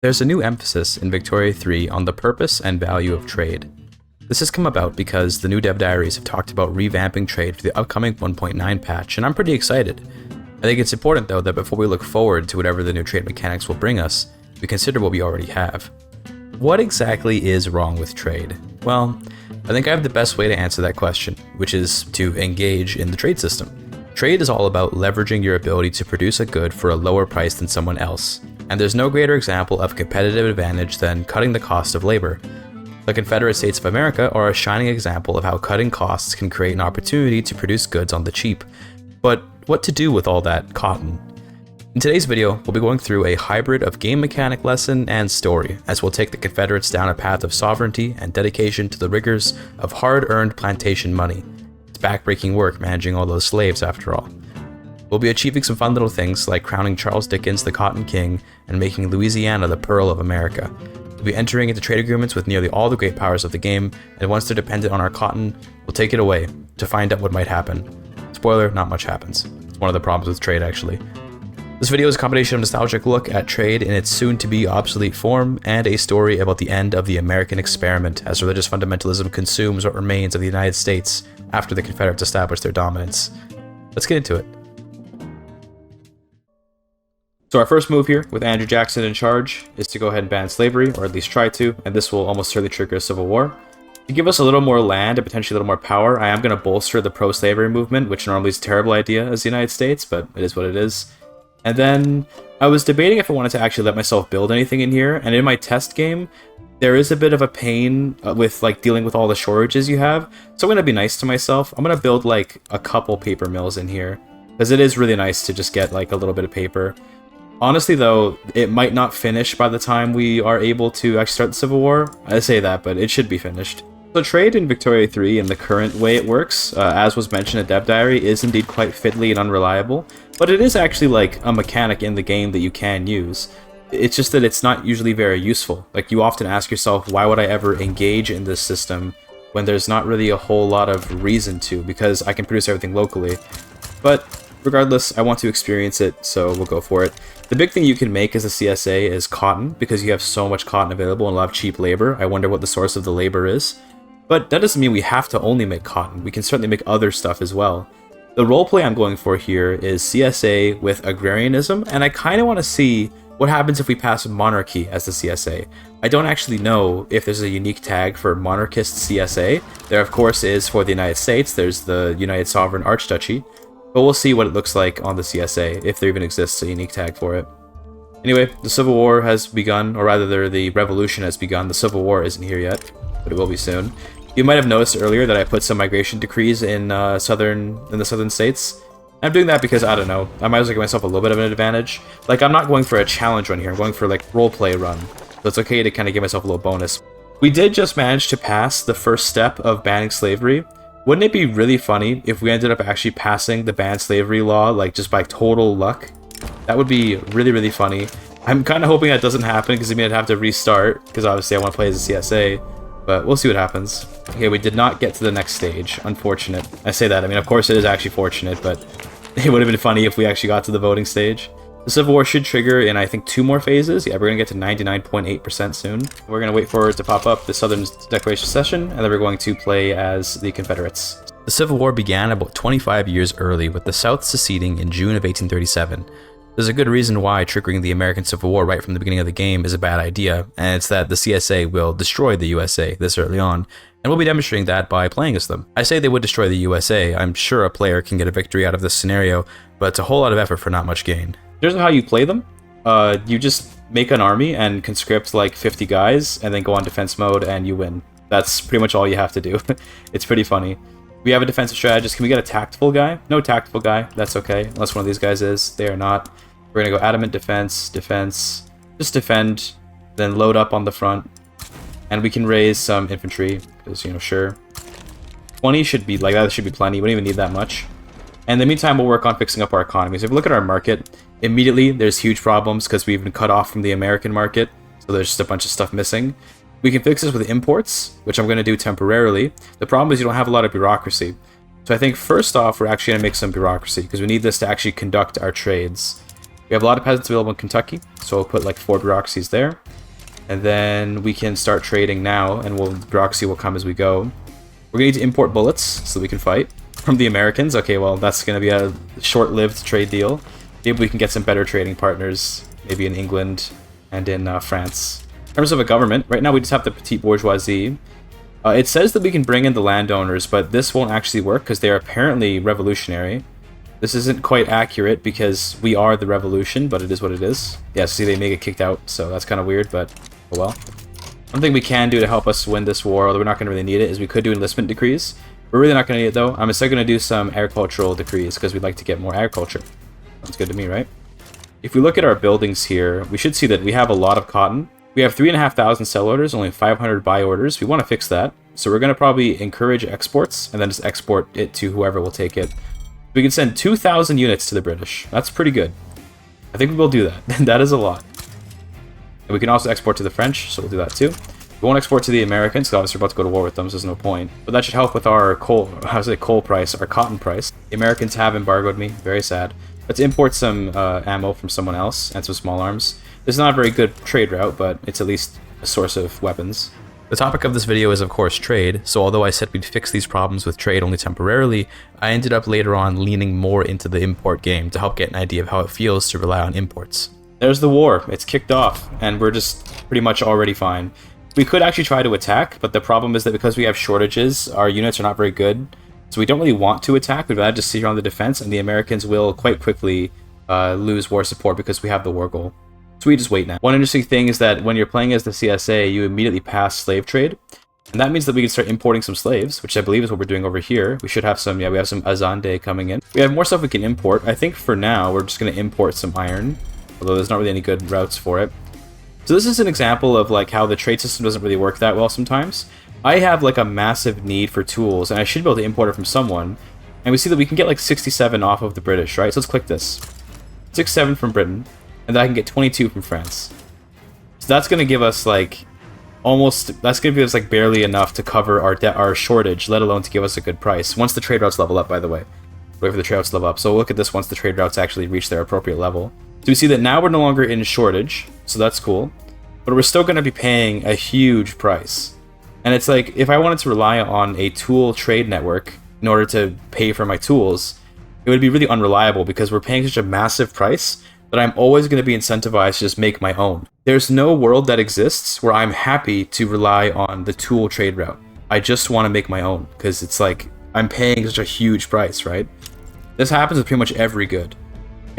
There's a new emphasis in Victoria 3 on the purpose and value of trade. This has come about because the new dev diaries have talked about revamping trade for the upcoming 1.9 patch, and I'm pretty excited. I think it's important though that before we look forward to whatever the new trade mechanics will bring us, we consider what we already have. What exactly is wrong with trade? Well, I think I have the best way to answer that question, which is to engage in the trade system. Trade is all about leveraging your ability to produce a good for a lower price than someone else, and there's no greater example of competitive advantage than cutting the cost of labor. The Confederate States of America are a shining example of how cutting costs can create an opportunity to produce goods on the cheap. But what to do with all that cotton? In today's video, we'll be going through a hybrid of game mechanic lesson and story, as we'll take the Confederates down a path of sovereignty and dedication to the rigors of hard-earned plantation money. It's backbreaking work managing all those slaves, after all. We'll be achieving some fun little things like crowning Charles Dickens the Cotton King and making Louisiana the Pearl of America. We'll be entering into trade agreements with nearly all the great powers of the game, and once they're dependent on our cotton, we'll take it away to find out what might happen. Spoiler, not much happens. It's one of the problems with trade, actually. This video is a combination of nostalgic look at trade in its soon-to-be obsolete form and a story about the end of the American experiment as religious fundamentalism consumes what remains of the United States after the Confederates established their dominance. Let's get into it. So our first move here, with Andrew Jackson in charge, is to go ahead and ban slavery, or at least try to, and this will almost certainly trigger a civil war. To give us a little more land and potentially a little more power, I am going to bolster the pro-slavery movement, which normally is a terrible idea as the United States, but it is what it is. And then I was debating if I wanted to actually let myself build anything in here, and in my test game, there is a bit of a pain with like dealing with all the shortages you have, so I'm going to be nice to myself. I'm going to build like a couple paper mills in here, because it is really nice to just get like a little bit of paper. Honestly though, it might not finish by the time we are able to actually start the Civil War. I say that, but it should be finished. So trade in Victoria 3 in the current way it works, as was mentioned in Dev Diary, is indeed quite fiddly and unreliable, but it is actually like a mechanic in the game that you can use. It's just that it's not usually very useful. Like, you often ask yourself, why would I ever engage in this system when there's not really a whole lot of reason to, because I can produce everything locally. But regardless, I want to experience it, so we'll go for it. The big thing you can make as a CSA is cotton, because you have so much cotton available and a lot of cheap labor. I wonder what the source of the labor is. But that doesn't mean we have to only make cotton. We can certainly make other stuff as well. The roleplay I'm going for here is CSA with agrarianism, and I kind of want to see what happens if we pass monarchy as the CSA. I don't actually know if there's a unique tag for monarchist CSA. There, of course, is for the United States. There's the United Sovereign Archduchy. But we'll see what it looks like on the CSA, if there even exists a unique tag for it. Anyway, the Civil War has begun, or rather the Revolution has begun. The Civil War isn't here yet, but it will be soon. You might have noticed earlier that I put some migration decrees in the southern states. I'm doing that because, I don't know, I might as well give myself a little bit of an advantage. Like, I'm not going for a challenge run here, I'm going for like roleplay run. So it's okay to kind of give myself a little bonus. We did just manage to pass the first step of banning slavery. Wouldn't it be really funny if we ended up actually passing the ban slavery law, like, just by total luck? That would be really, really funny. I'm kind of hoping that doesn't happen, because I mean, I'd have to restart, because obviously I want to play as a CSA, but we'll see what happens. Okay, we did not get to the next stage. Unfortunate. I say that, I mean, of course it is actually fortunate, but it would have been funny if we actually got to the voting stage. The Civil War should trigger in, I think, 2 more phases. Yeah, we're going to get to 99.8% soon. We're going to wait for it to pop up, the Southern Declaration of Secession, and then we're going to play as the Confederates. The Civil War began about 25 years early, with the South seceding in June of 1837. There's a good reason why triggering the American Civil War right from the beginning of the game is a bad idea, and it's that the CSA will destroy the USA this early on, and we'll be demonstrating that by playing as them. I say they would destroy the USA. I'm sure a player can get a victory out of this scenario, but it's a whole lot of effort for not much gain. Here's how you play them. You just make an army and conscript like 50 guys, and then go on defense mode, and you win. That's pretty much all you have to do. It's pretty funny. We have a defensive strategist. Can we get a tactful guy? No tactful guy. That's okay, unless one of these guys is. They are not. We're gonna go adamant defense, defense, just defend, then load up on the front, and we can raise some infantry, because, you know, sure. 20 should be, like, that should be plenty. We don't even need that much. And in the meantime, we'll work on fixing up our economy. So if we look at our market, immediately there's huge problems because we've been cut off from the American market, so there's just a bunch of stuff missing. We can fix this with imports, which I'm going to do temporarily. The problem is you don't have a lot of bureaucracy. So I think first off, we're actually going to make some bureaucracy, because we need this to actually conduct our trades. We have a lot of peasants available in Kentucky, so we'll put like 4 bureaucracies there. And then we can start trading now, and bureaucracy will come as we go. We're going to need to import bullets so we can fight from the Americans. Okay, well, that's going to be a short-lived trade deal. Maybe we can get some better trading partners, maybe in England and in France. In terms of a government, right now we just have the petite bourgeoisie. It says that we can bring in the landowners, but this won't actually work because they are apparently revolutionary. This isn't quite accurate because we are the revolution, but it is what it is. Yeah, see, they may get kicked out, so that's kind of weird, but oh well. One thing we can do to help us win this war, although we're not going to really need it, is we could do enlistment decrees. We're really not going to need it, though. I'm instead going to do some agricultural decrees because we'd like to get more agriculture. Sounds good to me, right? If we look at our buildings here, we should see that we have a lot of cotton. We have 3,500 sell orders, only 500 buy orders. We want to fix that. So we're going to probably encourage exports and then just export it to whoever will take it. We can send 2,000 units to the British. That's pretty good. I think we will do that. That is a lot. And we can also export to the French, so we'll do that too. We won't export to the Americans, because obviously we're about to go to war with them, so there's no point. But that should help with our coal price, our cotton price. The Americans have embargoed me. Very sad. Let's import some ammo from someone else and some small arms. This is not a very good trade route, but it's at least a source of weapons. The topic of this video is of course trade, so although I said we'd fix these problems with trade only temporarily, I ended up later on leaning more into the import game to help get an idea of how it feels to rely on imports. There's the war, it's kicked off, and we're just pretty much already fine. We could actually try to attack, but the problem is that because we have shortages, our units are not very good, so we don't really want to attack. We'd rather just sit here on the defense, and the Americans will quite quickly lose war support because we have the war goal. So we just wait now. One interesting thing is that when you're playing as the CSA, you immediately pass slave trade, and that means that we can start importing some slaves, which I believe is what we're doing over here. We should have some, yeah, we have some Azande coming in. We have more stuff we can import. I think for now, we're just going to import some iron, although there's not really any good routes for it. So this is an example of like how the trade system doesn't really work that well sometimes. I have like a massive need for tools, and I should be able to import it from someone, and we see that we can get like 67 off of the British, right? So let's click this. 67 from Britain, and then I can get 22 from France. So that's going to give us like almost, that's going to give us like barely enough to cover our shortage, let alone to give us a good price. Once the trade routes level up, by the way. Wait for the trade routes to level up. So we'll look at this once the trade routes actually reach their appropriate level. So we see that now we're no longer in shortage, so that's cool. But we're still going to be paying a huge price. And it's like, if I wanted to rely on a tool trade network in order to pay for my tools, it would be really unreliable because we're paying such a massive price that I'm always going to be incentivized to just make my own. There's no world that exists where I'm happy to rely on the tool trade route. I just want to make my own because it's like, I'm paying such a huge price, right? This happens with pretty much every good.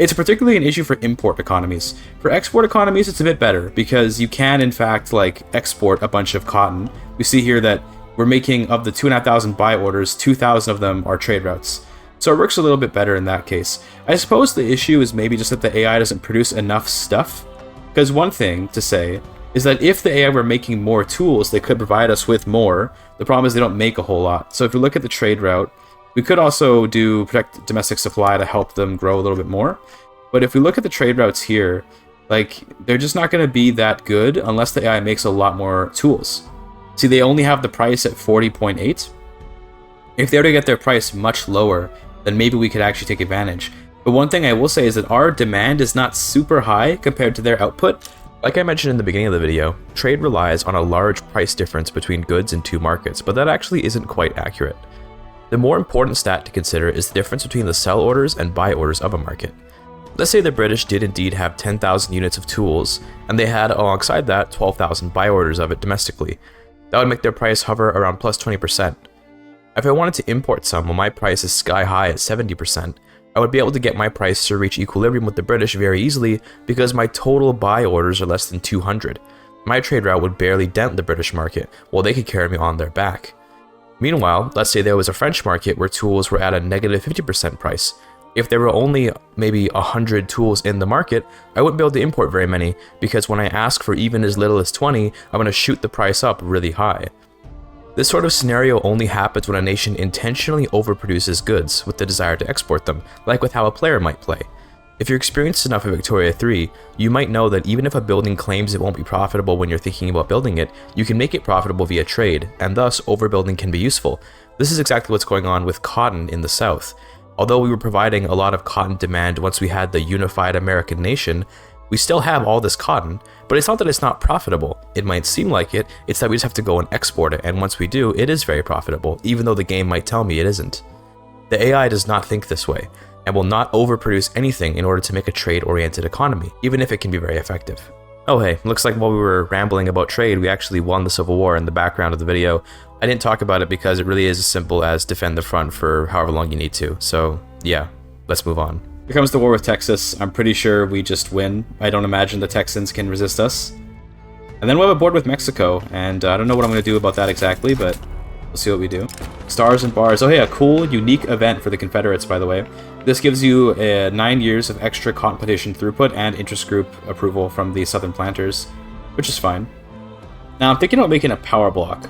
It's particularly an issue for import economies. For export economies, it's a bit better because you can, in fact, like export a bunch of cotton. We see here that we're making, of the 2,500 buy orders, 2,000 of them are trade routes. So it works a little bit better in that case. I suppose the issue is maybe just that the AI doesn't produce enough stuff. Because one thing to say is that if the AI were making more tools, they could provide us with more. The problem is they don't make a whole lot. So if we look at the trade route, we could also do protect domestic supply to help them grow a little bit more. But if we look at the trade routes here, like, they're just not going to be that good unless the AI makes a lot more tools. See, they only have the price at 40.8. If they were to get their price much lower, then maybe we could actually take advantage. But one thing I will say is that our demand is not super high compared to their output. Like I mentioned in the beginning of the video, trade relies on a large price difference between goods in two markets, but that actually isn't quite accurate. The more important stat to consider is the difference between the sell orders and buy orders of a market. Let's say the British did indeed have 10,000 units of tools, and they had alongside that 12,000 buy orders of it domestically. That would make their price hover around plus 20%. If I wanted to import some when my price is sky high at 70%, I would be able to get my price to reach equilibrium with the British very easily because my total buy orders are less than 200. My trade route would barely dent the British market, while they could carry me on their back. Meanwhile, let's say there was a French market where tools were at a negative 50% price. If there were only maybe 100 tools in the market, I wouldn't be able to import very many because when I ask for even as little as 20, I'm going to shoot the price up really high. This sort of scenario only happens when a nation intentionally overproduces goods with the desire to export them, like with how a player might play. If you're experienced enough in Victoria 3, you might know that even if a building claims it won't be profitable when you're thinking about building it, you can make it profitable via trade, and thus overbuilding can be useful. This is exactly what's going on with cotton in the South. Although we were providing a lot of cotton demand once we had the unified American nation, We still have all this cotton, but it's not that it's not profitable. It might seem like it, it's that we just have to go and export it, and once we do, it is very profitable, even though the game might tell me it isn't. The AI does not think this way, and will not overproduce anything in order to make a trade-oriented economy, even if it can be very effective. Oh hey, looks like while we were rambling about trade, we actually won the Civil War in the background of the video. I didn't talk about it because it really is as simple as defend the front for however long you need to, so yeah, let's move on. Here comes the war with Texas. I'm pretty sure we just win. I don't imagine the Texans can resist us. And then we have a board with Mexico, and I don't know what I'm going to do about that exactly, but we'll see what we do. Stars and bars. Oh hey, a cool, unique event for the Confederates, by the way. This gives you 9 years of extra cotton plantation throughput and interest group approval from the Southern planters, which is fine. Now I'm thinking about making a power block,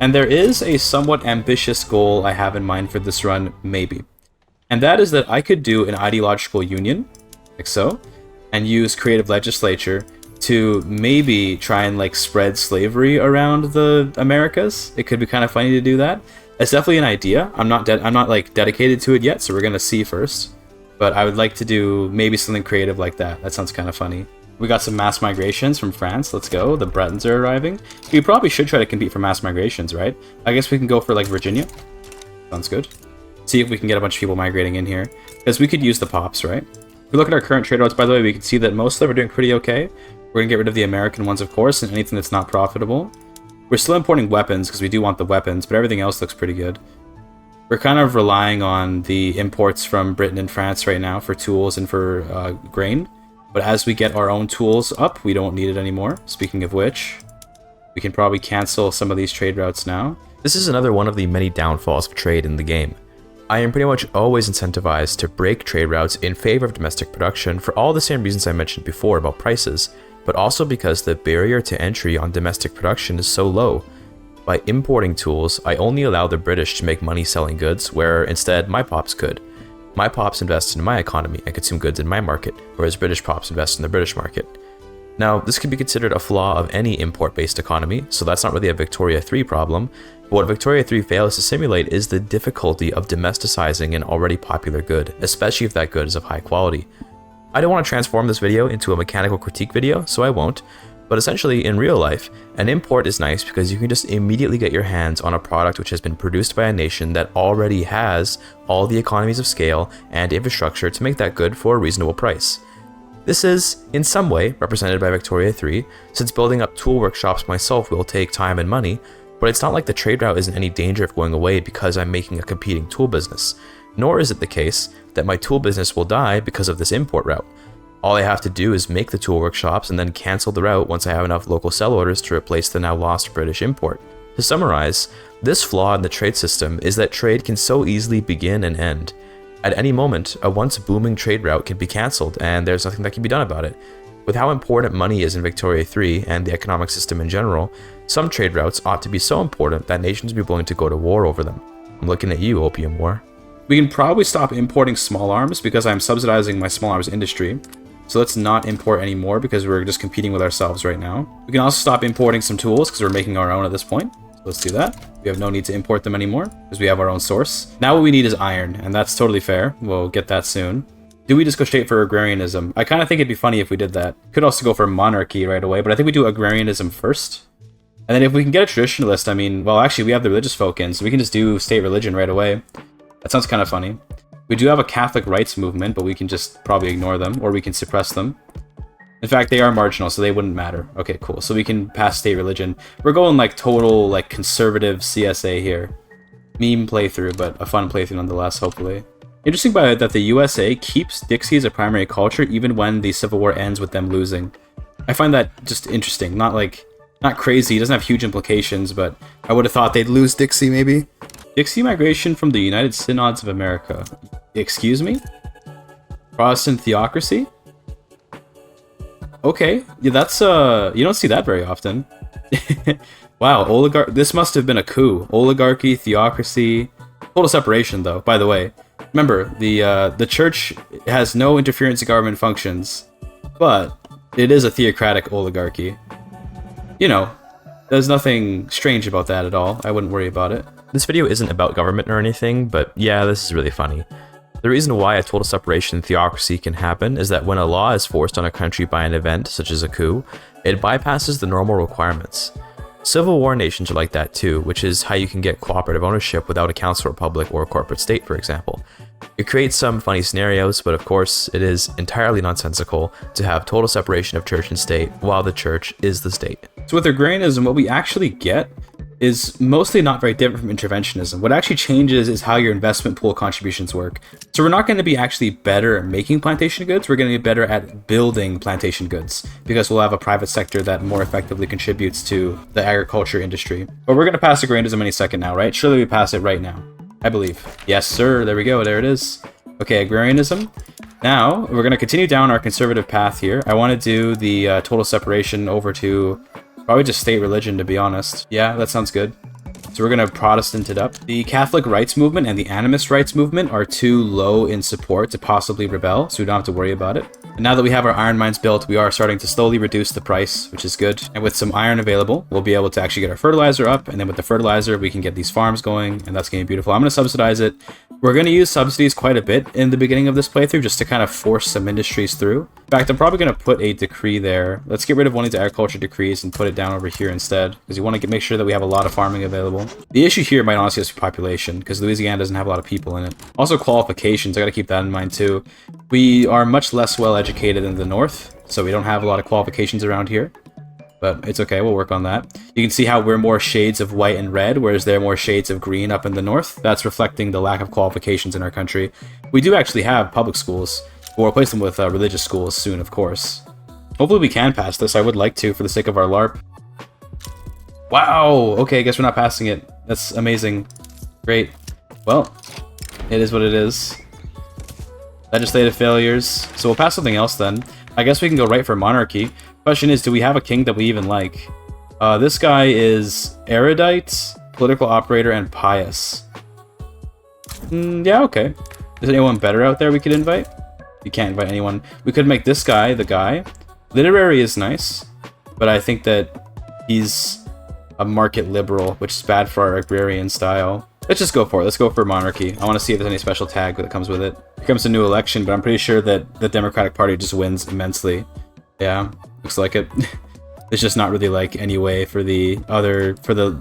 and there is a somewhat ambitious goal I have in mind for this run, maybe. And that is that I could do an ideological union, like so, and use creative legislature to maybe try and like spread slavery around the Americas. It could be kind of funny to do that. It's definitely an idea. I'm not like dedicated to it yet, so we're gonna see first. But I would like to do maybe something creative like that. That sounds kind of funny. We got some mass migrations from France. Let's go. The Bretons are arriving. We probably should try to compete for mass migrations, right? I guess we can go for like Virginia. Sounds good. See if we can get a bunch of people migrating in here, because we could use the pops, right? If we look at our current trade routes, by the way, we can see that most of them are doing pretty okay. We're gonna get rid of the American ones, of course, and anything that's not profitable. We're still importing weapons because we do want the weapons, but everything else looks pretty good. We're kind of relying on the imports from Britain and France right now for tools and for grain, but as we get our own tools up, we don't need it anymore. Speaking of which, we can probably cancel some of these trade routes now. This is another one of the many downfalls of trade in the game. I am pretty much always incentivized to break trade routes in favor of domestic production for all the same reasons I mentioned before about prices, but also because the barrier to entry on domestic production is so low. By importing tools, I only allow the British to make money selling goods, where instead my pops could. My pops invest in my economy and consume goods in my market, whereas British pops invest in the British market. Now, this could be considered a flaw of any import-based economy, so that's not really a Victoria 3 problem, but what Victoria 3 fails to simulate is the difficulty of domesticizing an already popular good, especially if that good is of high quality. I don't want to transform this video into a mechanical critique video, so I won't, but essentially, in real life, an import is nice because you can just immediately get your hands on a product which has been produced by a nation that already has all the economies of scale and infrastructure to make that good for a reasonable price. This is, in some way, represented by Victoria 3, since building up tool workshops myself will take time and money, but it's not like the trade route is in any danger of going away because I'm making a competing tool business, nor is it the case that my tool business will die because of this import route. All I have to do is make the tool workshops and then cancel the route once I have enough local sell orders to replace the now lost British import. To summarize, this flaw in the trade system is that trade can so easily begin and end. At any moment, a once booming trade route can be cancelled and there's nothing that can be done about it. With how important money is in Victoria 3 and the economic system in general, some trade routes ought to be so important that nations would be willing to go to war over them. I'm looking at you, Opium War. We can probably stop importing small arms because I'm subsidizing my small arms industry. So let's not import anymore because we're just competing with ourselves right now. We can also stop importing some tools because we're making our own at this point. So let's do that. We have no need to import them anymore because we have our own source. Now what we need is iron, and that's totally fair. We'll get that soon. Do we just go straight for agrarianism? I kind of think it'd be funny if we did that. Could also go for monarchy right away, but I think we do agrarianism first. And then if we can get a traditionalist, I mean, well, actually we have the religious folk in, so we can just do state religion right away. That sounds kind of funny. We do have a Catholic rights movement, but we can just probably ignore them, or we can suppress them. In fact, they are marginal, so they wouldn't matter. Okay, cool. So we can pass state religion. We're going like total like conservative CSA here. Meme playthrough, but a fun playthrough nonetheless, hopefully. Interesting by that the USA keeps Dixie as a primary culture even when the Civil War ends with them losing. I find that just interesting. Not crazy, it doesn't have huge implications, but I would have thought they'd lose Dixie maybe. Dixie migration from the United Synods of America. Excuse me? Protestant theocracy? Okay, yeah, that's you don't see that very often. Wow, this must have been a coup. Oligarchy, theocracy, total separation though, by the way. Remember, the church has no interference in government functions, but it is a theocratic oligarchy. You know, there's nothing strange about that at all. I wouldn't worry about it. This video isn't about government or anything, but yeah, this is really funny. The reason why a total separation and theocracy can happen is that when a law is forced on a country by an event, such as a coup, it bypasses the normal requirements. Civil war nations are like that too, which is how you can get cooperative ownership without a council republic or a corporate state, for example. It creates some funny scenarios, but of course, it is entirely nonsensical to have total separation of church and state while the church is the state. So with agrarianism, what we actually get is mostly not very different from interventionism. What actually changes is how your investment pool contributions work. So we're not going to be actually better at making plantation goods, we're going to be better at building plantation goods, because we'll have a private sector that more effectively contributes to the agriculture industry. But we're going to pass agrarianism any second now, right? Surely we pass it right now, I believe. Yes, sir, there we go, there it is. Okay, agrarianism. Now, we're going to continue down our conservative path here. I want to do the total separation over to probably just state religion, to be honest. Yeah, that sounds good. So we're going to Protestant it up. The Catholic rights movement and the animist rights movement are too low in support to possibly rebel, so we don't have to worry about it. And now that we have our iron mines built, we are starting to slowly reduce the price, which is good. And with some iron available, we'll be able to actually get our fertilizer up, and then with the fertilizer, we can get these farms going, and that's going to be beautiful. I'm going to subsidize it. We're going to use subsidies quite a bit in the beginning of this playthrough, just to kind of force some industries through. In fact, I'm probably going to put a decree there. Let's get rid of one of these agriculture decrees and put it down over here instead, because you want to make sure that we have a lot of farming available. The issue here might honestly just be population, because Louisiana doesn't have a lot of people in it. Also qualifications, I got to keep that in mind too. We are much less well educated in the north, so we don't have a lot of qualifications around here. But it's okay, we'll work on that. You can see how we're more shades of white and red, whereas they're more shades of green up in the north. That's reflecting the lack of qualifications in our country. We do actually have public schools. We'll replace them with religious schools soon, of course. Hopefully we can pass this. I would like to, for the sake of our LARP. Wow! Okay, I guess we're not passing it. That's amazing. Great. Well, it is what it is. Legislative failures. So we'll pass something else then. I guess we can go right for monarchy. Question is, do we have a king that we even like? This guy is erudite, political operator, and pious. Yeah, okay. Is anyone better out there we could invite? We can't invite anyone. We could make this guy the guy. Literary is nice, but I think that he's a market liberal, which is bad for our agrarian style. Let's just go for it. Let's go for monarchy. I want to see if there's any special tag that comes with it. Here comes a new election, but I'm pretty sure that the Democratic Party just wins immensely. Yeah, looks like it. There's just not really like any way for the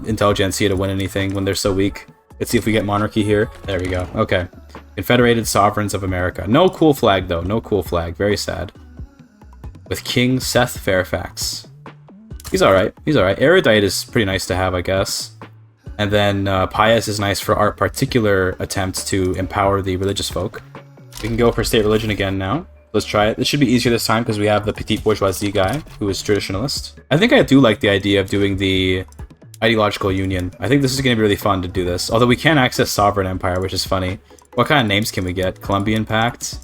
intelligentsia to win anything when they're so weak. Let's see if we get monarchy here. There we go. Okay. Confederated Sovereigns of America. No cool flag though. No cool flag. Very sad. With King Seth Fairfax. He's alright. He's alright. Erudite is pretty nice to have, I guess. And then pious is nice for our particular attempts to empower the religious folk. We can go for state religion again now. Let's try it. This should be easier this time because we have the petite bourgeoisie guy who is traditionalist. I think I do like the idea of doing the ideological union. I think this is going to be really fun to do this. Although we can access sovereign empire, which is funny. What kind of names can we get? Columbian Pact?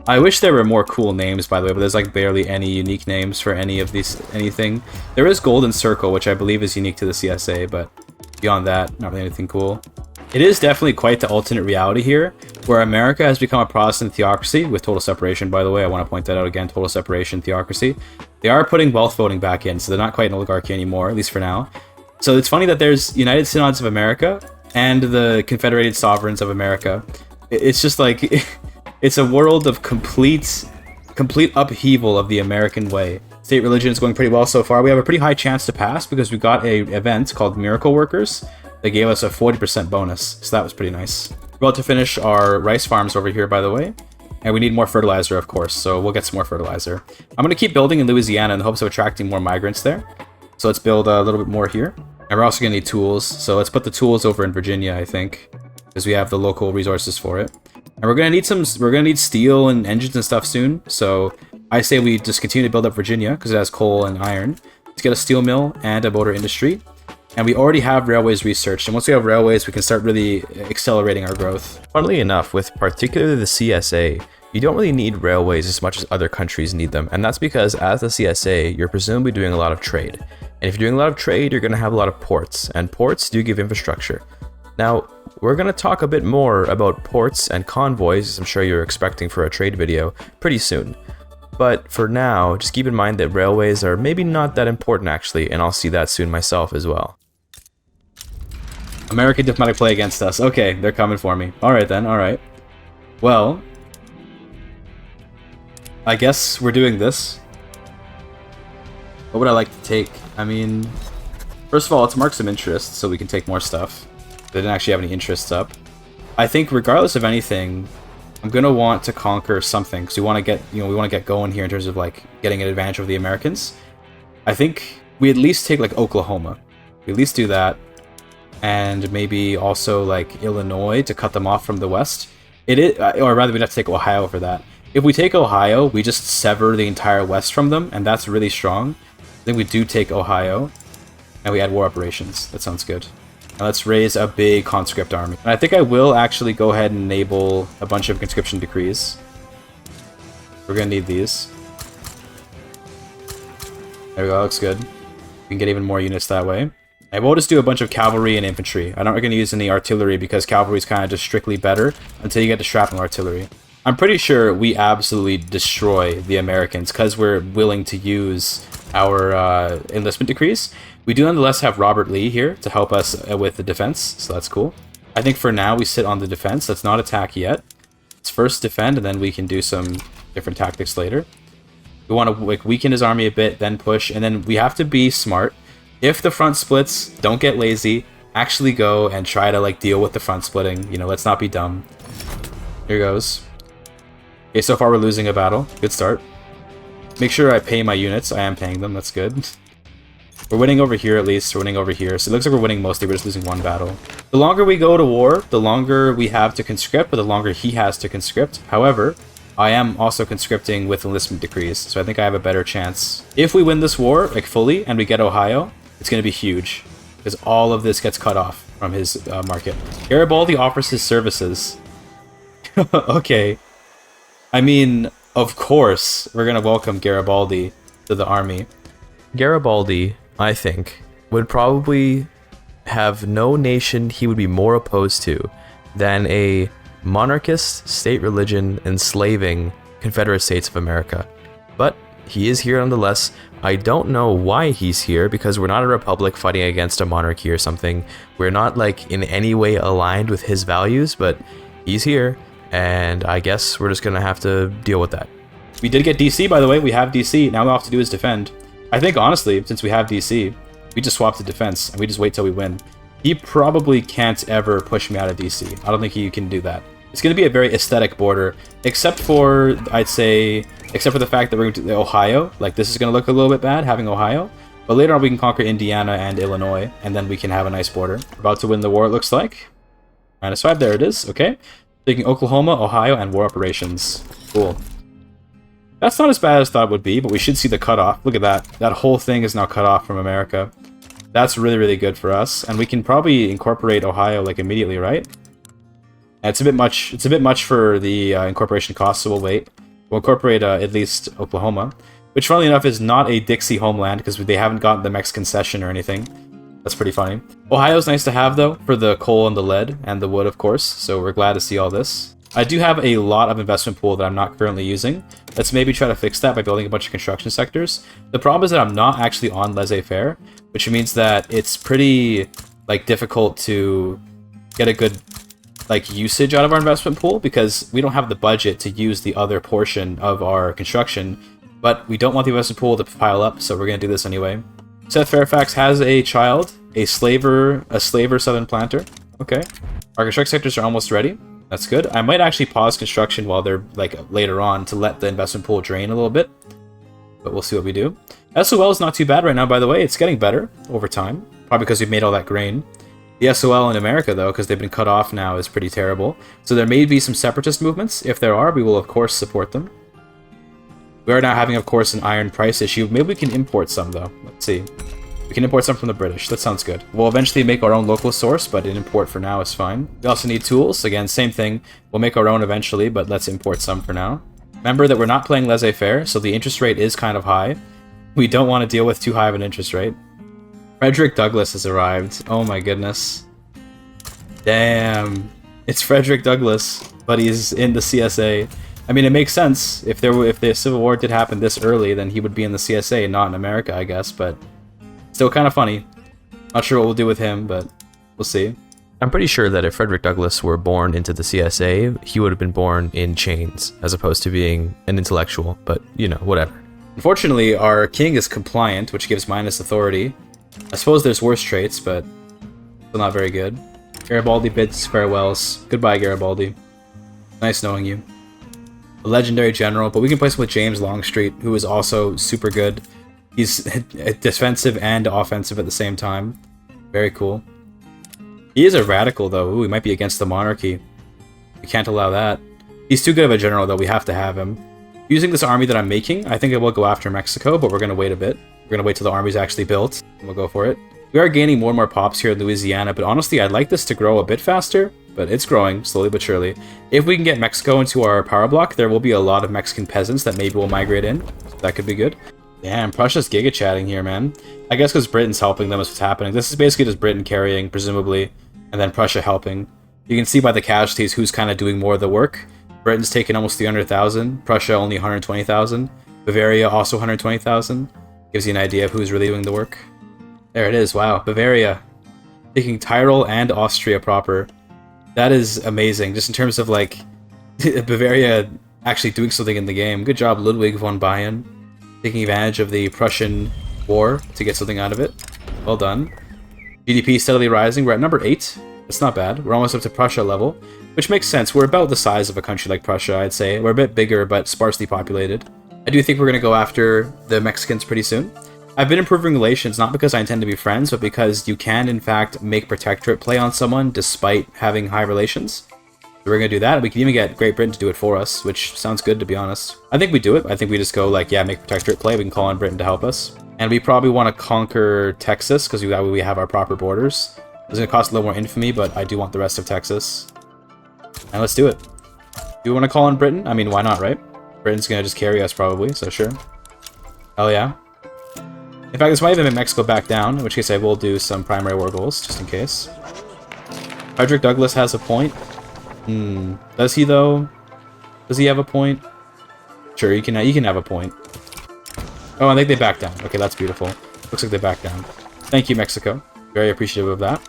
I wish there were more cool names, by the way, but there's like barely any unique names for any of these, anything. There is Golden Circle, which I believe is unique to the CSA, but beyond that, not really anything cool. It is definitely quite the alternate reality here, where America has become a Protestant theocracy, with total separation, by the way. I want to point that out again, total separation, theocracy. They are putting wealth voting back in, so they're not quite an oligarchy anymore, at least for now. So it's funny that there's United Synods of America and the Confederated Sovereigns of America. It's just like, it's a world of complete upheaval of the American way. State religion is going pretty well so far. We have a pretty high chance to pass because we got a event called Miracle Workers. They gave us a 40% bonus, so that was pretty nice. We're about to finish our rice farms over here, by the way. And we need more fertilizer, of course, so we'll get some more fertilizer. I'm going to keep building in Louisiana in the hopes of attracting more migrants there. So let's build a little bit more here. And we're also going to need tools, so let's put the tools over in Virginia, I think, because we have the local resources for it. And we're going to need steel and engines and stuff soon, so I say we just continue to build up Virginia, because it has coal and iron. Let's get a steel mill and a motor industry. And we already have railways researched, and once we have railways, we can start really accelerating our growth. Funnily enough, with particularly the CSA, you don't really need railways as much as other countries need them, and that's because as the CSA, you're presumably doing a lot of trade. And if you're doing a lot of trade, you're going to have a lot of ports, and ports do give infrastructure. Now, we're going to talk a bit more about ports and convoys, as I'm sure you're expecting for a trade video, pretty soon. But for now, just keep in mind that railways are maybe not that important actually, and I'll see that soon myself as well. American diplomatic play against us. Okay, they're coming for me. Alright then, alright. Well, I guess we're doing this. What would I like to take? I mean, first of all, let's mark some interest so we can take more stuff. They didn't actually have any interests up. I think regardless of anything, I'm gonna want to conquer something because we want to get, we want to get going here in terms of like getting an advantage over the Americans. I think we at least take like Oklahoma. We at least do that, and maybe also like Illinois to cut them off from the west. It is, or rather, we'd have to take Ohio for that. If we take Ohio, we just sever the entire west from them, and that's really strong. I think we do take Ohio, and we add war operations. That sounds good. Now let's raise a big conscript army. And I think I will actually go ahead and enable a bunch of conscription decrees. We're gonna need these. There we go, that looks good. We can get even more units that way. And we'll just do a bunch of cavalry and infantry. I'm not going to use any artillery because cavalry is kind of just strictly better until you get to shrapnel artillery. I'm pretty sure we absolutely destroy the Americans because we're willing to use our enlistment decrees. We do nonetheless have Robert Lee here to help us with the defense, so that's cool. I think for now we sit on the defense. Let's not attack yet. Let's first defend, and then we can do some different tactics later. We want to like weaken his army a bit, then push, and then we have to be smart. If the front splits, don't get lazy. Actually go and try to like deal with the front splitting. Let's not be dumb. Here goes. Okay, so far we're losing a battle. Good start. Make sure I pay my units. I am paying them. That's good. We're winning over here at least. We're winning over here. So it looks like we're winning mostly. We're just losing one battle. The longer we go to war, the longer we have to conscript, but the longer he has to conscript. However, I am also conscripting with enlistment decrees, so I think I have a better chance. If we win this war, like fully, and we get Ohio, it's going to be huge, because all of this gets cut off from his market. Garibaldi offers his services. Okay. I mean, of course, we're going to welcome Garibaldi to the army. Garibaldi, I think, would probably have no nation he would be more opposed to than a monarchist, state religion, enslaving Confederate States of America. But he is here nonetheless. I don't know why he's here, because we're not a republic fighting against a monarchy or something. We're not like in any way aligned with his values, but he's here, and I guess we're just gonna have to deal with that. We did get DC, by the way. We have DC. Now all we have to do is defend. I think, honestly, since we have DC, we just swap to defense, and we just wait till we win. He probably can't ever push me out of DC. I don't think he can do that. It's going to be a very aesthetic border, except for, I'd say, except for the fact that we're going to Ohio. Like, this is going to look a little bit bad, having Ohio. But later on, we can conquer Indiana and Illinois, and then we can have a nice border. We're about to win the war, it looks like. -5, there it is, okay. Taking Oklahoma, Ohio, and war operations. Cool. That's not as bad as I thought it would be, but we should see the cutoff. Look at that. That whole thing is now cut off from America. That's really, really good for us. And we can probably incorporate Ohio, like, immediately, right? And it's a bit much. It's a bit much for the incorporation cost, so we'll wait. We'll incorporate at least Oklahoma, which, funnily enough, is not a Dixie homeland, because they haven't gotten the Mexican Cession or anything. That's pretty funny. Ohio's nice to have, though, for the coal and the lead, and the wood, of course, so we're glad to see all this. I do have a lot of investment pool that I'm not currently using. Let's maybe try to fix that by building a bunch of construction sectors. The problem is that I'm not actually on laissez-faire, which means that it's pretty, like, difficult to get a good, like, usage out of our investment pool, because we don't have the budget to use the other portion of our construction, but we don't want the investment pool to pile up, so we're going to do this anyway. Seth Fairfax has a child, a slaver southern planter. Okay. Our construction sectors are almost ready. That's good. I might actually pause construction while they're, like, later on to let the investment pool drain a little bit. But we'll see what we do. SOL is not too bad right now, by the way. It's getting better over time. Probably because we've made all that grain. The SOL in America, though, because they've been cut off now, is pretty terrible. So there may be some separatist movements. If there are, we will, of course, support them. We are now having, of course, an iron price issue. Maybe we can import some, though. Let's see. We can import some from the British. That sounds good. We'll eventually make our own local source, but an import for now is fine. We also need tools. Again, same thing. We'll make our own eventually, but let's import some for now. Remember that we're not playing laissez-faire, so the interest rate is kind of high. We don't want to deal with too high of an interest rate. Frederick Douglass has arrived. Oh my goodness. Damn. It's Frederick Douglass, but he's in the CSA. I mean, it makes sense. If the Civil War did happen this early, then he would be in the CSA, not in America, I guess, but still kind of funny. Not sure what we'll do with him, but we'll see. I'm pretty sure that if Frederick Douglass were born into the CSA, he would have been born in chains, as opposed to being an intellectual, but, you know, whatever. Unfortunately, our king is compliant, which gives minus authority. I suppose there's worse traits, but still not very good. Garibaldi bids farewells. Goodbye, Garibaldi. Nice knowing you. A legendary general, but we can place him with James Longstreet, who is also super good. He's defensive and offensive at the same time. Very cool. He is a radical, though. Ooh, he might be against the monarchy. We can't allow that. He's too good of a general, though. We have to have him. Using this army that I'm making, I think I will go after Mexico, but we're going to wait a bit. We're going to wait till the army's actually built, and we'll go for it. We are gaining more and more pops here in Louisiana, but honestly, I'd like this to grow a bit faster, but it's growing slowly but surely. If we can get Mexico into our power block, there will be a lot of Mexican peasants that maybe will migrate in. So that could be good. Damn, Prussia's giga-chatting here, man. I guess because Britain's helping them is what's happening. This is basically just Britain carrying, presumably, and then Prussia helping. You can see by the casualties who's kind of doing more of the work. Britain's taken almost 300,000, Prussia only 120,000, Bavaria also 120,000. Gives you an idea of who's really doing the work. There it is, wow, Bavaria. Taking Tyrol and Austria proper. That is amazing, just in terms of, like, Bavaria actually doing something in the game. Good job, Ludwig von Bayern. Taking advantage of the Prussian war to get something out of it. Well done. GDP steadily rising. We're at number 8. That's not bad. We're almost up to Prussia level, which makes sense. We're about the size of a country like Prussia, I'd say. We're a bit bigger, but sparsely populated. I do think we're going to go after the Mexicans pretty soon. I've been improving relations, not because I intend to be friends, but because you can, in fact, make Protectorate play on someone despite having high relations. So we're going to do that. We can even get Great Britain to do it for us, which sounds good, to be honest. I think we do it. I think we just go, like, yeah, make Protectorate play. We can call on Britain to help us. And we probably want to conquer Texas, because that way we have our proper borders. It's going to cost a little more infamy, but I do want the rest of Texas. And let's do it. Do we want to call on Britain? I mean, why not, right? Britain's going to just carry us, probably, so sure. Hell yeah. In fact, this might even make Mexico back down, in which case I will do some primary war goals, just in case. Frederick Douglass has a point. Does he, though? Does he have a point? Sure, you can have a point. Oh, I think they back down. Okay, that's beautiful. Looks like they back down. Thank you, Mexico. Very appreciative of that.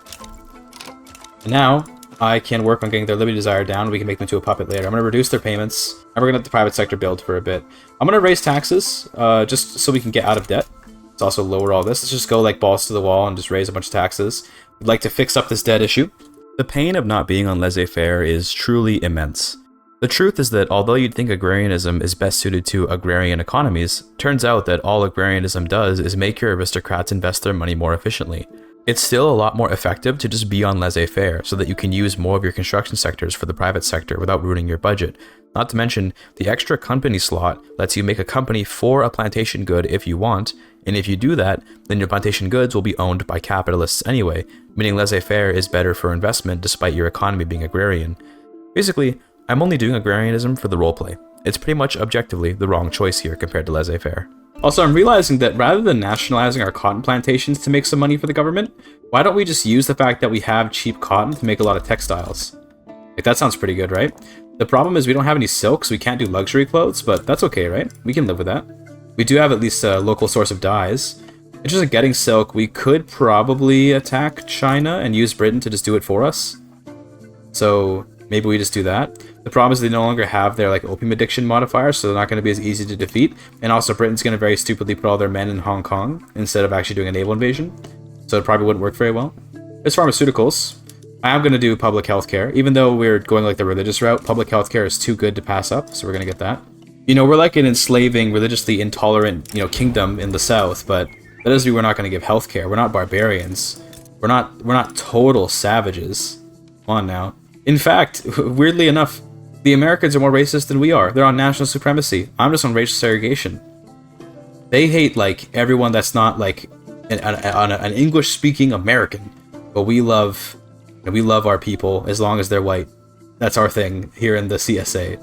And now, I can work on getting their Liberty Desire down. We can make them into a puppet later. I'm going to reduce their payments, and we're going to let the private sector build for a bit. I'm going to raise taxes, just so we can get out of debt. Let's also lower all this. Let's just go like balls to the wall and just raise a bunch of taxes. We'd like to fix up this debt issue. The pain of not being on laissez-faire is truly immense. The truth is that although you'd think agrarianism is best suited to agrarian economies, turns out that all agrarianism does is make your aristocrats invest their money more efficiently. It's still a lot more effective to just be on laissez-faire so that you can use more of your construction sectors for the private sector without ruining your budget. Not to mention, the extra company slot lets you make a company for a plantation good if you want, and if you do that, then your plantation goods will be owned by capitalists anyway, meaning laissez-faire is better for investment despite your economy being agrarian. Basically, I'm only doing agrarianism for the roleplay. It's pretty much objectively the wrong choice here compared to laissez-faire. Also, I'm realizing that rather than nationalizing our cotton plantations to make some money for the government, why don't we just use the fact that we have cheap cotton to make a lot of textiles? Like, that sounds pretty good, right? The problem is we don't have any silk, so we can't do luxury clothes, but that's okay, right? We can live with that. We do have at least a local source of dyes. In terms of getting silk, we could probably attack China and use Britain to just do it for us. So maybe we just do that. The problem is they no longer have their like opium addiction modifiers, so they're not going to be as easy to defeat. And also Britain's going to very stupidly put all their men in Hong Kong instead of actually doing a naval invasion. So it probably wouldn't work very well. There's pharmaceuticals. I am going to do public healthcare. Even though we're going like the religious route, public healthcare is too good to pass up, so we're going to get that. You know, we're like an enslaving, religiously intolerant, kingdom in the south, but that doesn't mean we're not going to give healthcare. We're not barbarians. We're not total savages. Come on now. In fact, weirdly enough, the Americans are more racist than we are. They're on national supremacy. I'm just on racial segregation. They hate, like, everyone that's not, like, an English-speaking American. But we love our people as long as they're white. That's our thing here in the CSA.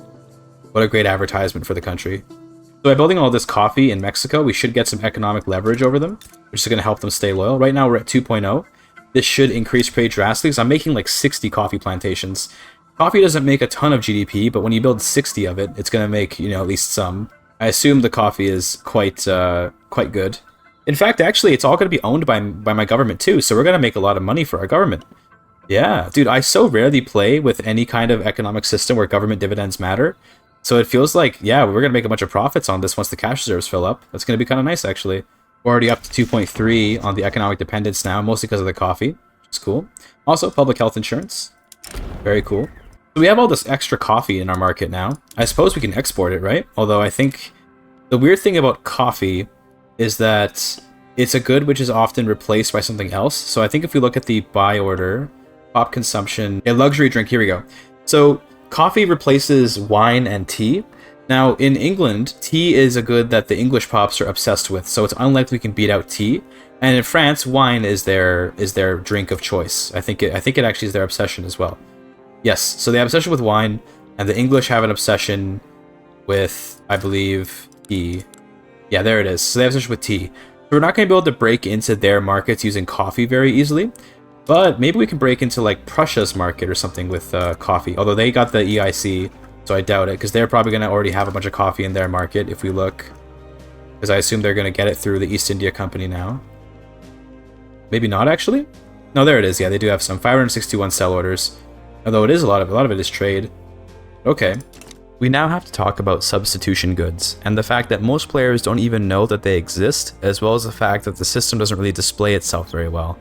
What a great advertisement for the country. So by building all this coffee in Mexico, we should get some economic leverage over them, which is going to help them stay loyal. Right now, we're at 2.0. This should increase pretty drastically, because I'm making like 60 coffee plantations. Coffee doesn't make a ton of GDP, but when you build 60 of it, it's going to make, at least some. I assume the coffee is quite good. In fact, actually, it's all going to be owned by my government too, so we're going to make a lot of money for our government. Yeah, dude, I so rarely play with any kind of economic system where government dividends matter. So it feels like, yeah, we're going to make a bunch of profits on this once the cash reserves fill up. That's going to be kind of nice, actually. We're already up to 2.3 on the economic dependence now, mostly because of the coffee, which is cool. Also, public health insurance. Very cool. So we have all this extra coffee in our market now. I suppose we can export it, right? Although I think the weird thing about coffee is that it's a good which is often replaced by something else. So I think if we look at the buy order, pop consumption, a luxury drink, here we go. So coffee replaces wine and tea. Now in England, tea is a good that the English pops are obsessed with, so it's unlikely we can beat out tea. And in France, wine is their drink of choice. I think it actually is their obsession as well. Yes, so they have obsession with wine, and the English have an obsession with, I believe, tea. Yeah, there it is. So they have obsession with tea. So we're not going to be able to break into their markets using coffee very easily, but maybe we can break into like Prussia's market or something with coffee. Although they got the EIC, so I doubt it, because they're probably going to already have a bunch of coffee in their market if we look. Because I assume they're going to get it through the East India Company now. Maybe not, actually? No, there it is. Yeah, they do have some. 561 sell orders. Although it is a lot of it is trade. Okay. We now have to talk about substitution goods, and the fact that most players don't even know that they exist, as well as the fact that the system doesn't really display itself very well.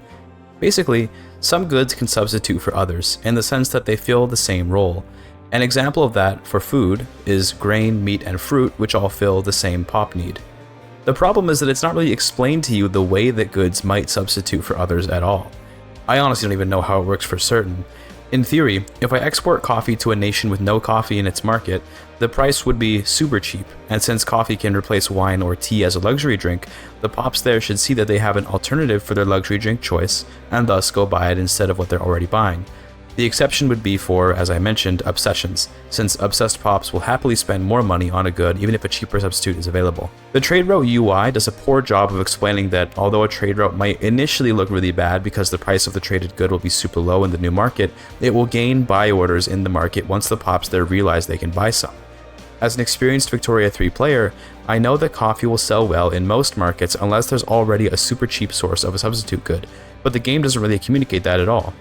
Basically, some goods can substitute for others, in the sense that they fill the same role. An example of that for food is grain, meat, and fruit, which all fill the same pop need. The problem is that it's not really explained to you the way that goods might substitute for others at all. I honestly don't even know how it works for certain. In theory, if I export coffee to a nation with no coffee in its market, the price would be super cheap, and since coffee can replace wine or tea as a luxury drink, the pops there should see that they have an alternative for their luxury drink choice, and thus go buy it instead of what they're already buying. The exception would be for, as I mentioned, obsessions, since obsessed pops will happily spend more money on a good even if a cheaper substitute is available. The trade route UI does a poor job of explaining that although a trade route might initially look really bad because the price of the traded good will be super low in the new market, it will gain buy orders in the market once the pops there realize they can buy some. As an experienced Victoria 3 player, I know that coffee will sell well in most markets unless there's already a super cheap source of a substitute good, but the game doesn't really communicate that at all.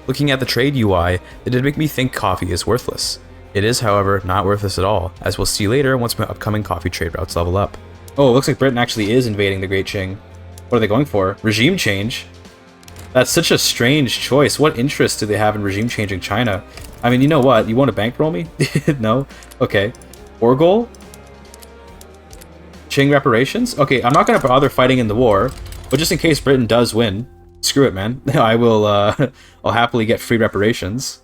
Looking at the trade UI, it did make me think coffee is worthless. It is, however, not worthless at all, as we'll see later once my upcoming coffee trade routes level up. Oh, it looks like Britain actually is invading the Great Qing. What are they going for? Regime change? That's such a strange choice. What interest do they have in regime changing China? I mean, you know what? You want to bankroll me? No? Okay. Orgol? Qing reparations? Okay, I'm not going to bother fighting in the war, but just in case Britain does win, screw it, man. I will, I'll happily get free reparations.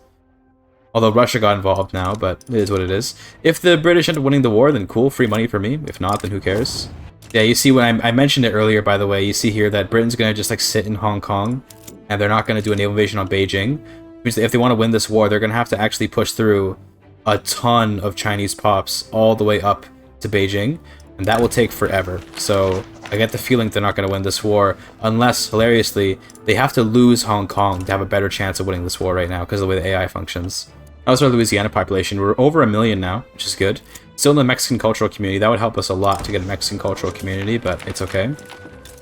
Although Russia got involved now, but it is what it is. If the British end up winning the war, then cool, free money for me. If not, then who cares? Yeah, you see when I mentioned it earlier, by the way, you see here that Britain's going to just like sit in Hong Kong, and they're not going to do a naval invasion on Beijing. Which if they want to win this war, they're going to have to actually push through a ton of Chinese pops all the way up to Beijing, and that will take forever. So I get the feeling they're not going to win this war, unless, hilariously, they have to lose Hong Kong to have a better chance of winning this war right now, because of the way the AI functions. How's our Louisiana population? We're over 1 million now, which is good. Still in the Mexican cultural community. That would help us a lot to get a Mexican cultural community, but it's okay. Do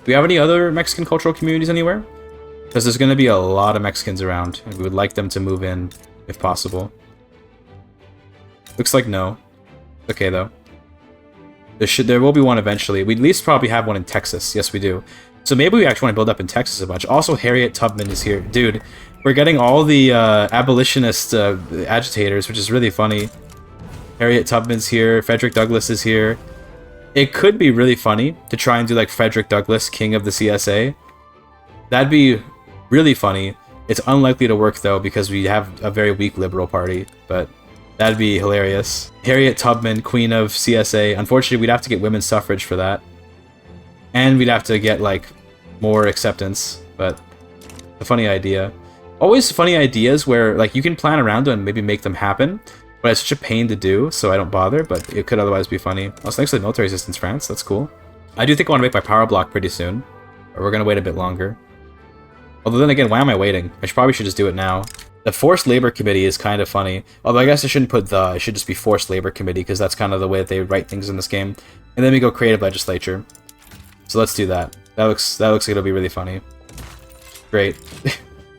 we have any other Mexican cultural communities anywhere? Because there's going to be a lot of Mexicans around, and we would like them to move in, if possible. Looks like no. Okay, though. There will be one eventually. We at least probably have one in Texas. Yes, we do. So maybe we actually want to build up in Texas a bunch. Also, Harriet Tubman is here. Dude, we're getting all the abolitionist agitators, which is really funny. Harriet Tubman's here. Frederick Douglass is here. It could be really funny to try and do like Frederick Douglass, king of the CSA. That'd be really funny. It's unlikely to work, though, because we have a very weak liberal party, but that'd be hilarious. Harriet Tubman, queen of CSA. Unfortunately, we'd have to get women's suffrage for that. And we'd have to get, like, more acceptance, but a funny idea. Always funny ideas where, like, you can plan around them and maybe make them happen, but it's such a pain to do, so I don't bother, but it could otherwise be funny. Also, thanks to the military assistance, France. That's cool. I do think I want to make my power block pretty soon, or we're going to wait a bit longer. Although then again, why am I waiting? I probably should just do it now. The Forced Labor Committee is kind of funny. Although I guess I shouldn't put the, it should just be Forced Labor Committee, because that's kind of the way that they write things in this game. And then we go Creative Legislature. So let's do that. That looks like it'll be really funny. Great.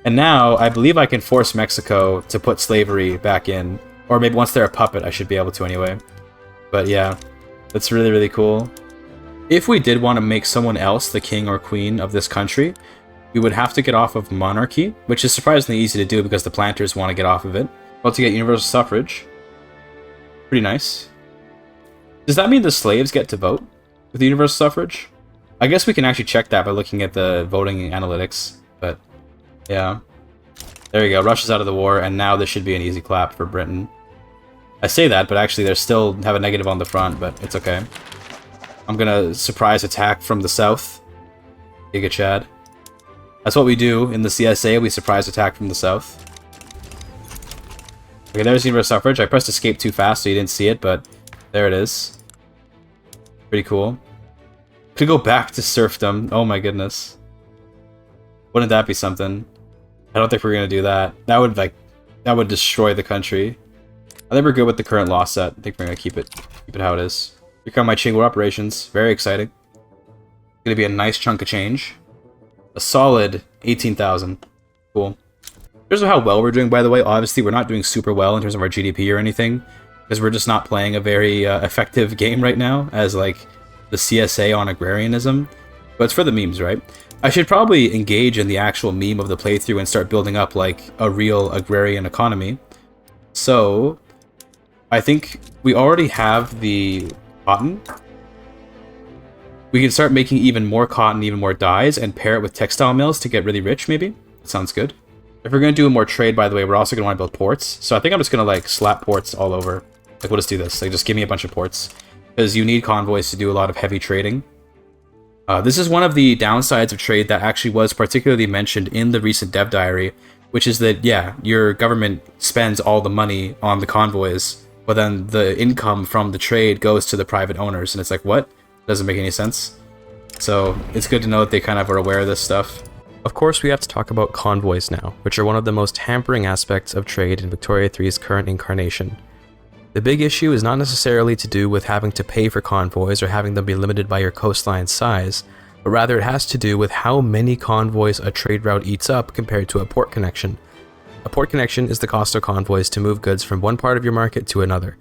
And now, I believe I can force Mexico to put slavery back in. Or maybe once they're a puppet, I should be able to anyway. But yeah, that's really, really cool. If we did want to make someone else the king or queen of this country, we would have to get off of monarchy, which is surprisingly easy to do because the planters want to get off of it. About to get universal suffrage. Pretty nice. Does that mean the slaves get to vote with the universal suffrage? I guess we can actually check that by looking at the voting analytics, but yeah. There you go, Russia's out of the war, and now this should be an easy clap for Britain. I say that, but actually they still have a negative on the front, but it's okay. I'm gonna surprise attack from the south. GIGACHAD. That's what we do in the CSA, we surprise attack from the south. Okay, there's universal suffrage. I pressed escape too fast so you didn't see it, but there it is. Pretty cool. Could go back to serfdom. Oh my goodness. Wouldn't that be something? I don't think we're gonna do that. That would destroy the country. I think we're good with the current law set. I think we're gonna keep it how it is. Here come my Qingguo operations. Very exciting. Gonna be a nice chunk of change. A solid 18,000. Cool. In terms of how well we're doing, by the way, obviously we're not doing super well in terms of our GDP or anything, because we're just not playing a very effective game right now as like the CSA on agrarianism. But it's for the memes, right? I should probably engage in the actual meme of the playthrough and start building up like a real agrarian economy. So I think we already have the cotton. We can start making even more cotton, even more dyes, and pair it with textile mills to get really rich, maybe? That sounds good. If we're going to do more trade, by the way, we're also going to want to build ports. So I think I'm just going to, like, slap ports all over. Like, we'll just do this. Like, just give me a bunch of ports. Because you need convoys to do a lot of heavy trading. This is one of the downsides of trade that actually was particularly mentioned in the recent dev diary, which is that, yeah, your government spends all the money on the convoys, but then the income from the trade goes to the private owners. And it's like, what? Doesn't make any sense. So it's good to know that they kind of are aware of this stuff. Of course, we have to talk about convoys now, which are one of the most hampering aspects of trade in Victoria 3's current incarnation. The big issue is not necessarily to do with having to pay for convoys or having them be limited by your coastline's size, but rather it has to do with how many convoys a trade route eats up compared to a port connection. A port connection is the cost of convoys to move goods from one part of your market to another.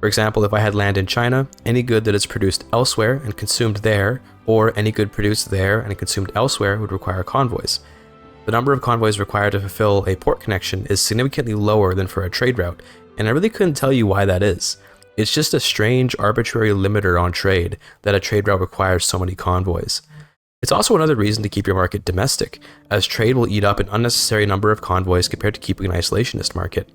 For example, if I had land in China, any good that is produced elsewhere and consumed there, or any good produced there and consumed elsewhere would require convoys. The number of convoys required to fulfill a port connection is significantly lower than for a trade route, and I really couldn't tell you why that is. It's just a strange, arbitrary limiter on trade that a trade route requires so many convoys. It's also another reason to keep your market domestic, as trade will eat up an unnecessary number of convoys compared to keeping an isolationist market.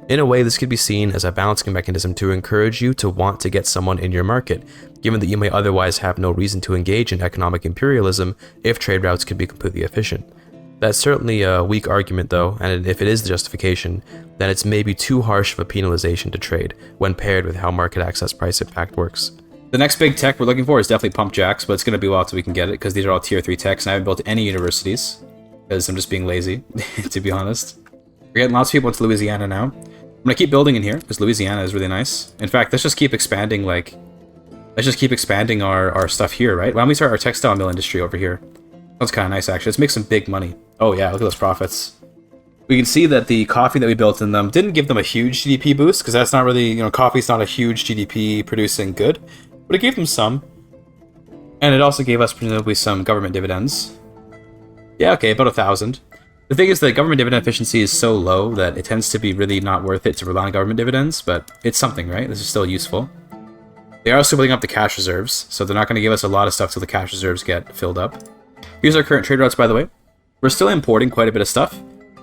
In a way, this could be seen as a balancing mechanism to encourage you to want to get someone in your market, given that you may otherwise have no reason to engage in economic imperialism if trade routes can be completely efficient. That's certainly a weak argument though, and if it is the justification, then it's maybe too harsh of a penalization to trade, when paired with how market access price impact works. The next big tech we're looking for is definitely pump jacks, but it's going to be a while till we can get it, because these are all tier 3 techs, and I haven't built any universities, because I'm just being lazy, to be honest. We're getting lots of people into Louisiana now. I'm going to keep building in here, because Louisiana is really nice. In fact, let's just keep expanding, our stuff here, right? Why don't we start our textile mill industry over here? That's kind of nice, actually. Let's make some big money. Oh yeah, look at those profits. We can see that the coffee that we built in them didn't give them a huge GDP boost, because that's not really, coffee's not a huge GDP producing good, but it gave them some. And it also gave us presumably some government dividends. Yeah, okay, about 1,000. The thing is that government dividend efficiency is so low that it tends to be really not worth it to rely on government dividends, but it's something, right? This is still useful. They are also building up the cash reserves, so they're not going to give us a lot of stuff till the cash reserves get filled up. Here's our current trade routes, by the way. We're still importing quite a bit of stuff,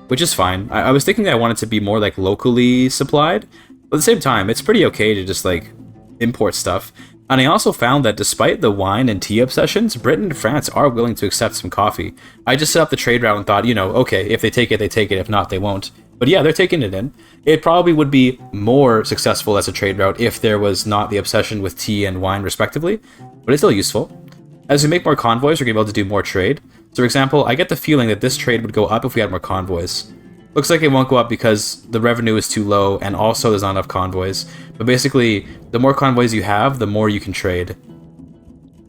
which is fine. I was thinking I wanted to be more like locally supplied, but at the same time, it's pretty okay to just like import stuff. And I also found that despite the wine and tea obsessions, Britain and France are willing to accept some coffee. I just set up the trade route and thought, okay, if they take it, they take it. If not, they won't. But yeah, they're taking it in. It probably would be more successful as a trade route if there was not the obsession with tea and wine respectively, but it's still useful. As we make more convoys, we're going to be able to do more trade. So for example, I get the feeling that this trade would go up if we had more convoys. Looks like it won't go up because the revenue is too low and also there's not enough convoys. But basically, the more convoys you have, the more you can trade.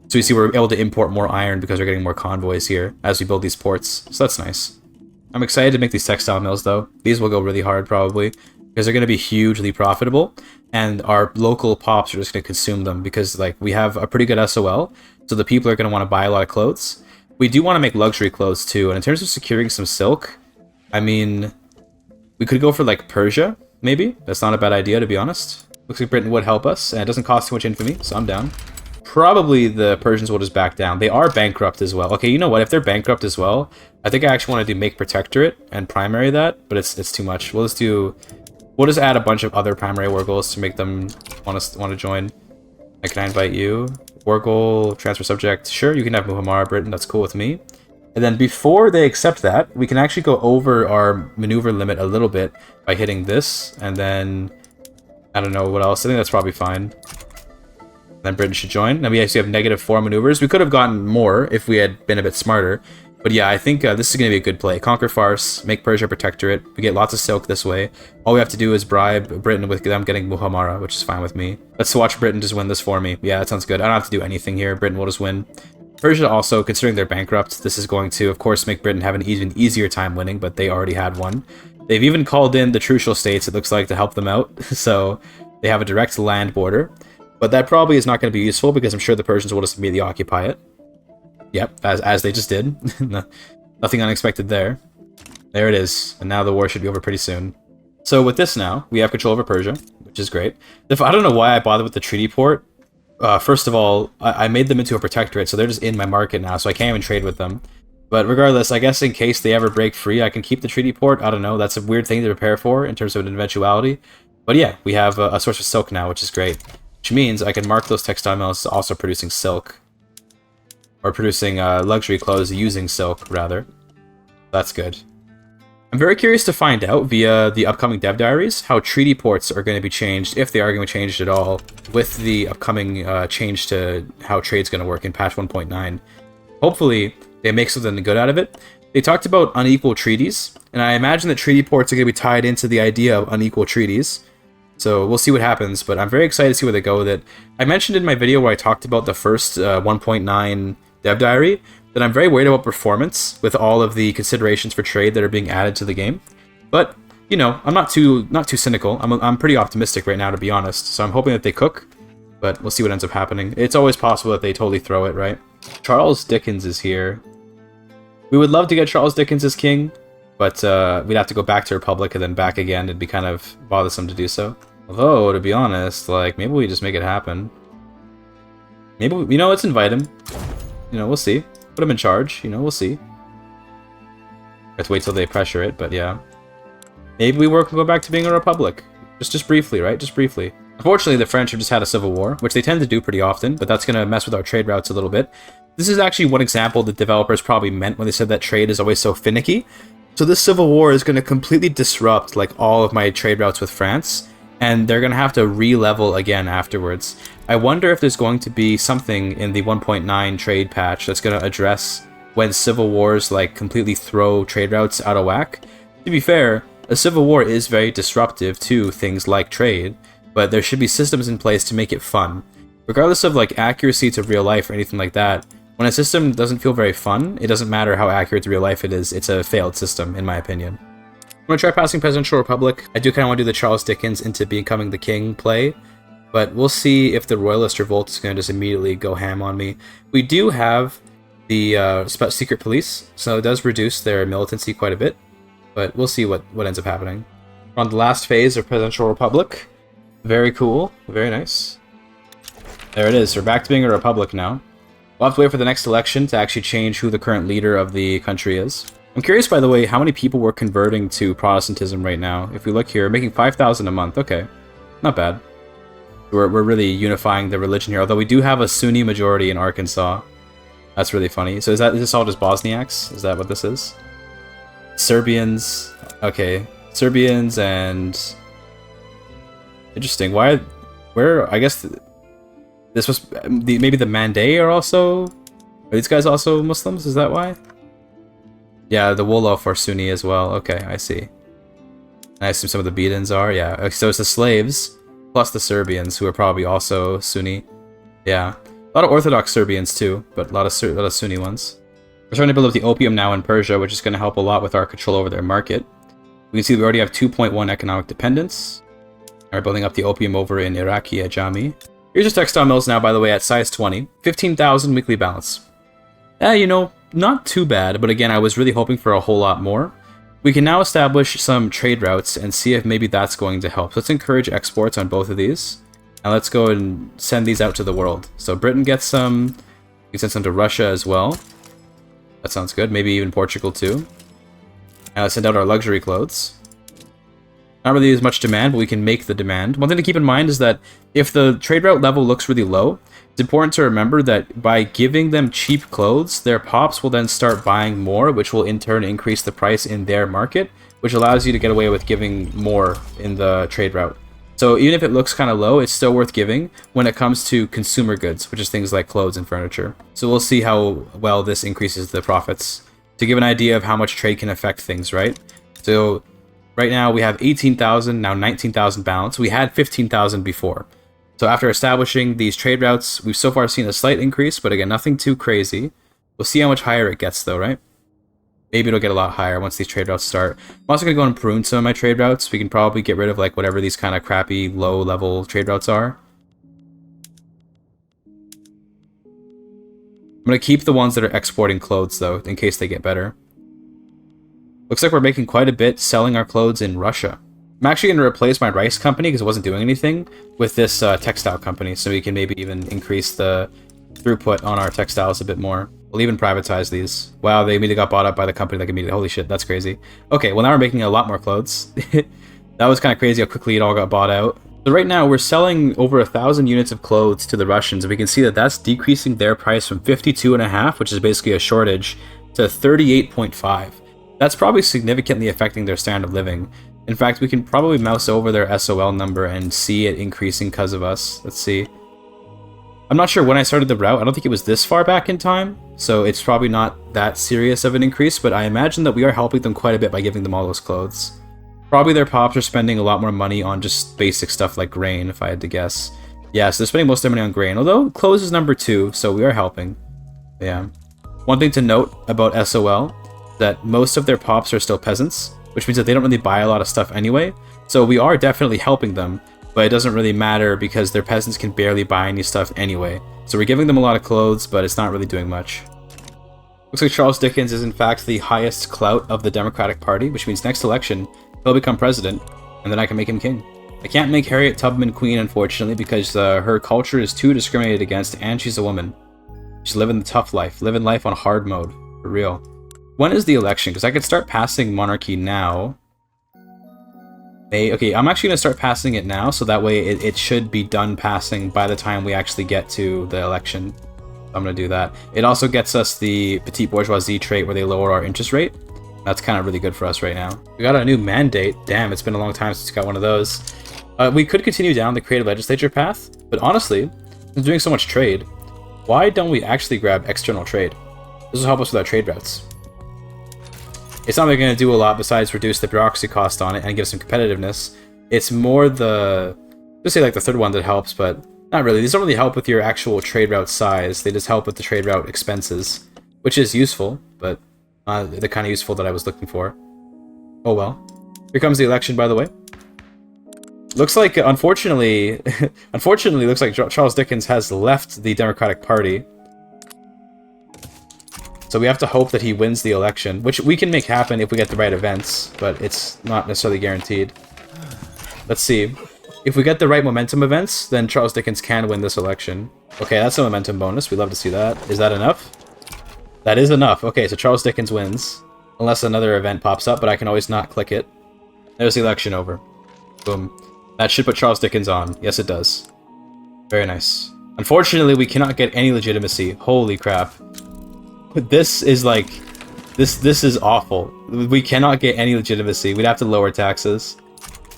So you see we're able to import more iron because we're getting more convoys here as we build these ports. So that's nice. I'm excited to make these textile mills, though. These will go really hard, probably, because they're going to be hugely profitable, and our local pops are just going to consume them, because, like, we have a pretty good SOL, so the people are going to want to buy a lot of clothes. We do want to make luxury clothes, too, and in terms of securing some silk, I mean, we could go for, like, Persia, maybe? That's not a bad idea, to be honest. Looks like Britain would help us, and it doesn't cost too much infamy, so I'm down. Probably the Persians will just back down. They are bankrupt as well. Okay, you know what? If they're bankrupt as well, I think I actually want to do make protectorate and primary that, but it's too much. We'll just add a bunch of other primary war goals to make them want to join. And can I invite you? War goal, transfer subject. Sure, you can have Muhammad, Britain. That's cool with me. And then before they accept that, we can actually go over our maneuver limit a little bit by hitting this, and then I don't know what else. I think that's probably fine. Then Britain should join. Now we actually have -4 maneuvers. We could have gotten more if we had been a bit smarter. But yeah, I think this is going to be a good play. Conquer Farce, make Persia protectorate. We get lots of silk this way. All we have to do is bribe Britain with them getting Muhammara, which is fine with me. Let's watch Britain just win this for me. Yeah, that sounds good. I don't have to do anything here. Britain will just win. Persia also, considering they're bankrupt, this is going to, of course, make Britain have an even easier time winning, but they already had one. They've even called in the Trucial States, it looks like, to help them out. So they have a direct land border. But that probably is not going to be useful, because I'm sure the Persians will just immediately occupy it. Yep, as they just did. Nothing unexpected there. There it is. And now the war should be over pretty soon. So with this now, we have control over Persia, which is great. I don't know why I bothered with the treaty port. First of all, I made them into a protectorate, so they're just in my market now, so I can't even trade with them. But regardless, I guess in case they ever break free, I can keep the treaty port. I don't know, that's a weird thing to prepare for in terms of an eventuality. But yeah, we have a source of silk now, which is great. Which means I can mark those textile mills also producing silk. Or producing luxury clothes using silk, rather. That's good. I'm very curious to find out, via the upcoming dev diaries, how treaty ports are going to be changed, if they are going to be changed at all, with the upcoming change to how trade's going to work in patch 1.9. Hopefully, they make something good out of it. They talked about unequal treaties, and I imagine that treaty ports are going to be tied into the idea of unequal treaties. So we'll see what happens, but I'm very excited to see where they go with it. I mentioned in my video where I talked about the first 1.9 dev diary that I'm very worried about performance with all of the considerations for trade that are being added to the game. But, you know, I'm not too cynical. I'm pretty optimistic right now, to be honest. So I'm hoping that they cook, but we'll see what ends up happening. It's always possible that they totally throw it, right? Charles Dickens is here. We would love to get Charles Dickens as king, but we'd have to go back to Republic and then back again. It'd be kind of bothersome to do so. Although, to be honest, like, maybe we just make it happen. Maybe, you know, let's invite him. You know, we'll see. Put him in charge, you know, we'll see. Have to wait till they pressure it, but yeah. Maybe we go back to being a republic. Just briefly, right? Just briefly. Unfortunately, the French have just had a civil war, which they tend to do pretty often, but that's going to mess with our trade routes a little bit. This is actually one example that developers probably meant when they said that trade is always so finicky. So this civil war is going to completely disrupt, like, all of my trade routes with France, and they're going to have to re-level again afterwards. I wonder if there's going to be something in the 1.9 trade patch that's going to address when civil wars, like, completely throw trade routes out of whack. To be fair, a civil war is very disruptive to things like trade, but there should be systems in place to make it fun. Regardless of, like, accuracy to real life or anything like that, when a system doesn't feel very fun, it doesn't matter how accurate to real life it is, it's a failed system, in my opinion. I'm going to try passing Presidential Republic. I do kind of want to do the Charles Dickens into becoming the king play, but we'll see if the Royalist Revolt is going to just immediately go ham on me. We do have the secret police, so it does reduce their militancy quite a bit, but we'll see what ends up happening. We're on the last phase of Presidential Republic. Very cool. Very nice. There it is. We're back to being a republic now. We'll have to wait for the next election to actually change who the current leader of the country is. I'm curious, by the way, how many people we're converting to Protestantism right now. If we look here, making 5,000 a month. Okay. Not bad. We're really unifying the religion here, although we do have a Sunni majority in Arkansas. That's really funny. So is this all just Bosniaks? Is that what this is? Serbians. Okay. Serbians and... Interesting. Where... I guess... This was... Maybe the Mandé are also... Are these guys also Muslims? Is that why? Yeah, the Wolof are Sunni as well. Okay, I see. I assume some of the Bedouins are. Yeah. So it's the slaves... plus the Serbians, who are probably also Sunni. Yeah. A lot of Orthodox Serbians, too, but a lot of Sunni ones. We're starting to build up the opium now in Persia, which is going to help a lot with our control over their market. We can see we already have 2.1 economic dependence. We're building up the opium over in Iraqi Ajami. Here's your textile mills now, by the way, at size 20. 15,000 weekly balance. You know, not too bad, but again, I was really hoping for a whole lot more. We can now establish some trade routes and see if maybe that's going to help. Let's encourage exports on both of these. And let's go and send these out to the world. So Britain gets some. We can send some to Russia as well. That sounds good. Maybe even Portugal too. And let's send out our luxury clothes. Not really as much demand, but we can make the demand. One thing to keep in mind is that if the trade route level looks really low, it's important to remember that by giving them cheap clothes, their pops will then start buying more, which will in turn increase the price in their market, which allows you to get away with giving more in the trade route. So even if it looks kind of low, it's still worth giving when it comes to consumer goods, which is things like clothes and furniture. So we'll see how well this increases the profits. To give an idea of how much trade can affect things, right? So right now we have 18,000, now 19,000 balance. We had 15,000 before. So after establishing these trade routes, we've so far seen a slight increase, but again, nothing too crazy. We'll see how much higher it gets though, right? Maybe it'll get a lot higher once these trade routes start. I'm also going to go and prune some of my trade routes. We can probably get rid of like whatever these kind of crappy low-level trade routes are. I'm going to keep the ones that are exporting clothes though, in case they get better. Looks like we're making quite a bit selling our clothes in Russia. I'm actually going to replace my rice company because it wasn't doing anything with this textile company, so we can maybe even increase the throughput on our textiles a bit more. We'll even privatize these. Wow, they immediately got bought up by the company like immediately. Holy shit, that's crazy. Okay, well now we're making a lot more clothes. That was kind of crazy how quickly it all got bought out. So right now we're selling over 1,000 units of clothes to the Russians, and we can see that that's decreasing their price from 52.5, which is basically a shortage, to 38.5. That's probably significantly affecting their standard of living. In fact, we can probably mouse over their SOL number and see it increasing because of us. Let's see. I'm not sure when I started the route. I don't think it was this far back in time, so it's probably not that serious of an increase, but I imagine that we are helping them quite a bit by giving them all those clothes. Probably their pops are spending a lot more money on just basic stuff like grain, if I had to guess. Yeah, so they're spending most of their money on grain, although clothes is number 2, so we are helping. Yeah. One thing to note about SOL, that most of their pops are still peasants, which means that they don't really buy a lot of stuff anyway, so we are definitely helping them. But it doesn't really matter because their peasants can barely buy any stuff anyway. So we're giving them a lot of clothes, but it's not really doing much. Looks like Charles Dickens is in fact the highest clout of the Democratic Party, which means next election, he'll become president, and then I can make him king. I can't make Harriet Tubman queen, unfortunately, because her culture is too discriminated against, and she's a woman. She's living the tough life, living life on hard mode, for real. When is the election? Because I could start passing monarchy now. Okay, I'm actually going to start passing it now, so that way it should be done passing by the time we actually get to the election. I'm going to do that. It also gets us the petite bourgeoisie trait where they lower our interest rate. That's kind of really good for us right now. We got a new mandate. Damn, it's been a long time since we got one of those. We could continue down the creative legislature path, but honestly, since doing so much trade, why don't we actually grab external trade? This will help us with our trade routes. It's not really going to do a lot besides reduce the bureaucracy cost on it and give some competitiveness. It's more let's say like the third one that helps, but not really. These don't really help with your actual trade route size. They just help with the trade route expenses, which is useful, but not the kind of useful that I was looking for. Oh well. Here comes the election, by the way. Looks like, unfortunately, looks like Charles Dickens has left the Democratic Party. So we have to hope that he wins the election, which we can make happen if we get the right events, but it's not necessarily guaranteed. Let's see. If we get the right momentum events, then Charles Dickens can win this election. Okay, that's a momentum bonus. We'd love to see that. Is that enough? That is enough. Okay, so Charles Dickens wins. Unless another event pops up, but I can always not click it. There's the election over. Boom. That should put Charles Dickens on. Yes, it does. Very nice. Unfortunately, we cannot get any legitimacy. Holy crap. This is like... This is awful. We cannot get any legitimacy. We'd have to lower taxes.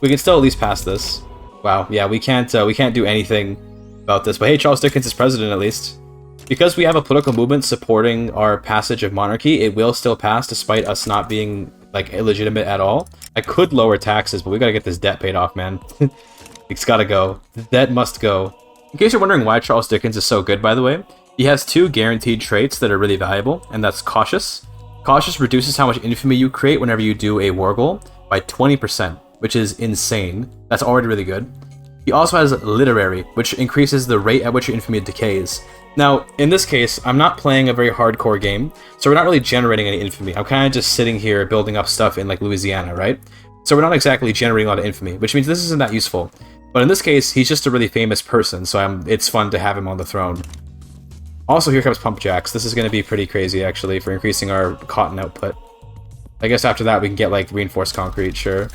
We can still at least pass this. Wow, yeah, we can't do anything about this. But hey, Charles Dickens is president at least. Because we have a political movement supporting our passage of monarchy, it will still pass despite us not being, like, illegitimate at all. I could lower taxes, but we gotta get this debt paid off, man. It's gotta go. The debt must go. In case you're wondering why Charles Dickens is so good, by the way, He has two guaranteed traits that are really valuable, and that's Cautious. Cautious reduces how much infamy you create whenever you do a war goal by 20%, which is insane. That's already really good. He also has Literary, which increases the rate at which your infamy decays. Now, in this case, I'm not playing a very hardcore game, so we're not really generating any infamy. I'm kind of just sitting here building up stuff in like Louisiana, right? So we're not exactly generating a lot of infamy, which means this isn't that useful. But in this case, he's just a really famous person, so it's fun to have him on the throne. Also, here comes Pump Jacks. This is going to be pretty crazy, actually, for increasing our cotton output. I guess after that, we can get, like, reinforced concrete, sure.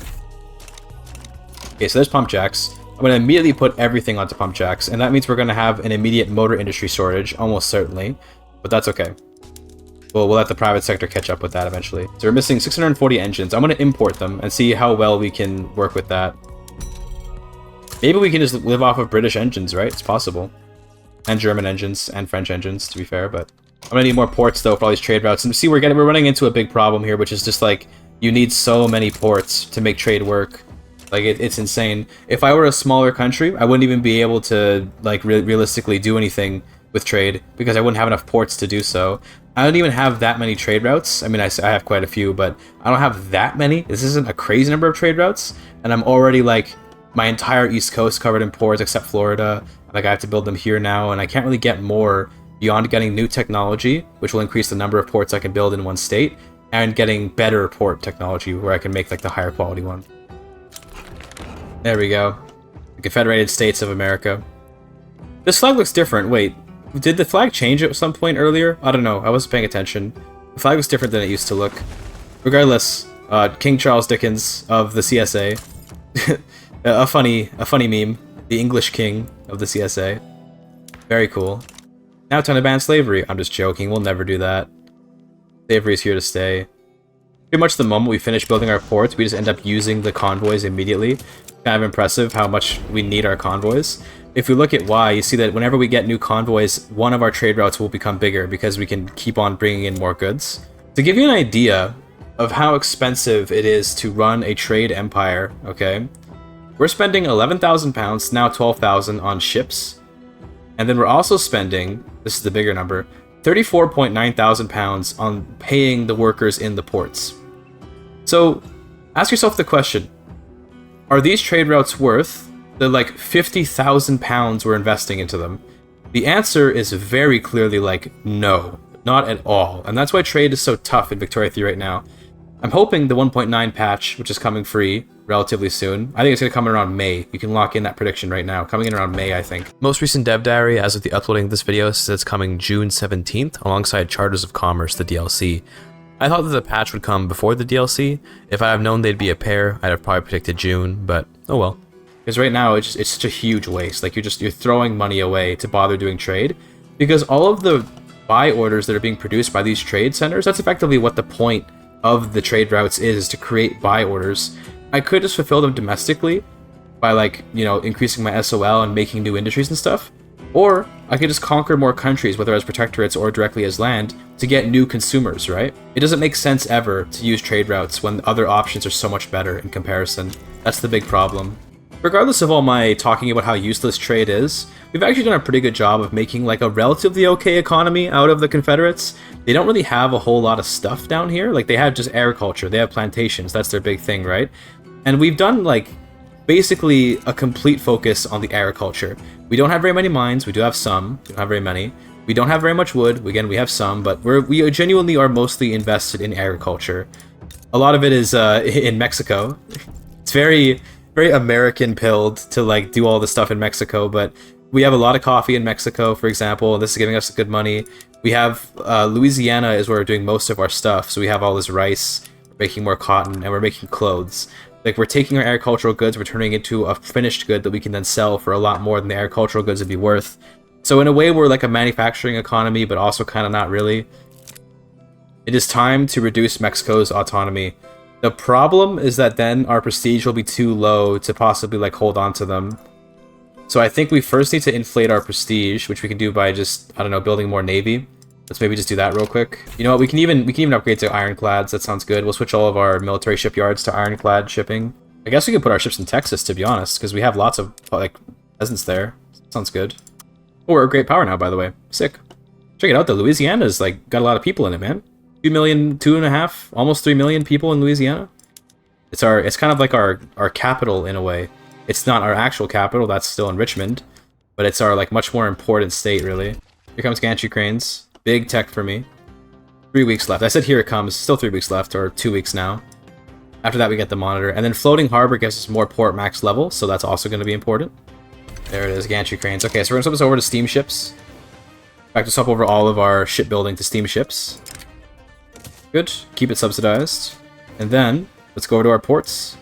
Okay, so there's Pump Jacks. I'm going to immediately put everything onto Pump Jacks, and that means we're going to have an immediate motor industry shortage, almost certainly. But that's okay. We'll let the private sector catch up with that eventually. So we're missing 640 engines. I'm going to import them and see how well we can work with that. Maybe we can just live off of British engines, right? It's possible. And German engines, and French engines, to be fair, but... I'm gonna need more ports, though, for all these trade routes. And see, we're running into a big problem here, which is just, like, you need so many ports to make trade work. Like, it's insane. If I were a smaller country, I wouldn't even be able to, like, realistically do anything with trade, because I wouldn't have enough ports to do so. I don't even have that many trade routes. I mean, I have quite a few, but I don't have that many. This isn't a crazy number of trade routes, and I'm already, like... my entire East Coast covered in ports except Florida. Like, I have to build them here now, and I can't really get more beyond getting new technology, which will increase the number of ports I can build in one state, and getting better port technology where I can make, like, the higher quality one. There we go. The Confederated States of America. This flag looks different. Wait, did the flag change at some point earlier? I don't know. I wasn't paying attention. The flag was different than it used to look. Regardless, King Charles Dickens of the CSA. A funny meme. The English king of the CSA. Very cool. Now time to ban slavery. I'm just joking. We'll never do that. Slavery is here to stay. Pretty much the moment we finish building our ports, we just end up using the convoys immediately. Kind of impressive how much we need our convoys. If we look at why, you see that whenever we get new convoys, one of our trade routes will become bigger because we can keep on bringing in more goods. To give you an idea of how expensive it is to run a trade empire, okay? We're spending £11,000, now 12,000 on ships. And then we're also spending, this is the bigger number, £34,900 on paying the workers in the ports. So, ask yourself the question, are these trade routes worth the, like, £50,000 we're investing into them? The answer is very clearly, like, no, not at all. And that's why trade is so tough in Victoria 3 right now. I'm hoping the 1.9 patch, which is coming free relatively soon. I think it's going to come in around May. You can lock in that prediction right now. Coming in around May, I think. Most recent dev diary, as of the uploading of this video, says it's coming June 17th, alongside Charters of Commerce, the DLC. I thought that the patch would come before the DLC. If I have known they'd be a pair, I'd have probably predicted June, but oh well. Because right now, it's such a huge waste. Like, you're throwing money away to bother doing trade. Because all of the buy orders that are being produced by these trade centers, that's effectively what the point of the trade routes is, to create buy orders. I could just fulfill them domestically by, like, you know, increasing my SOL and making new industries and stuff. Or I could just conquer more countries, whether as protectorates or directly as land, to get new consumers, right? It doesn't make sense ever to use trade routes when other options are so much better in comparison. That's the big problem. Regardless of all my talking about how useless trade is, we've actually done a pretty good job of making, like, a relatively okay economy out of the Confederates. They don't really have a whole lot of stuff down here. Like, they have just agriculture, they have plantations, that's their big thing, right? And we've done, like, basically a complete focus on the agriculture. We don't have very many mines, we do have some, we don't have very many. We don't have very much wood, again, we have some, but we genuinely are mostly invested in agriculture. A lot of it is in Mexico. It's very American-pilled to, like, do all the stuff in Mexico, but we have a lot of coffee in Mexico, for example, and this is giving us good money. We have Louisiana is where we're doing most of our stuff, so we have all this rice, we're making more cotton, and we're making clothes. Like, we're taking our agricultural goods, we're turning it into a finished good that we can then sell for a lot more than the agricultural goods would be worth. So in a way, we're like a manufacturing economy, but also kind of not really. It is time to reduce Mexico's autonomy. The problem is that then our prestige will be too low to possibly, like, hold on to them. So I think we first need to inflate our prestige, which we can do by just, I don't know, building more navy. Let's maybe just do that real quick. You know what, we can even upgrade to ironclads, that sounds good. We'll switch all of our military shipyards to ironclad shipping. I guess we could put our ships in Texas, to be honest, because we have lots of, like, peasants there. Sounds good. Oh, we're a great power now, by the way. Sick. Check it out, though. Louisiana's like got a lot of people in it, man. 2 million, 2.5, almost 3 million people in Louisiana. It's kind of like our capital in a way. It's not our actual capital, that's still in Richmond, but it's our like much more important state, really. Here comes gantry cranes. Big tech for me. 3 weeks left. I said here it comes. Still 3 weeks left, or 2 weeks now. After that, we get the monitor. And then floating harbor gives us more port max level, so that's also going to be important. There it is, gantry cranes. Okay, so we're going to swap this over to steamships. Back to swap over all of our shipbuilding to steamships. Good. Keep it subsidized. And then, let's go over to our ports.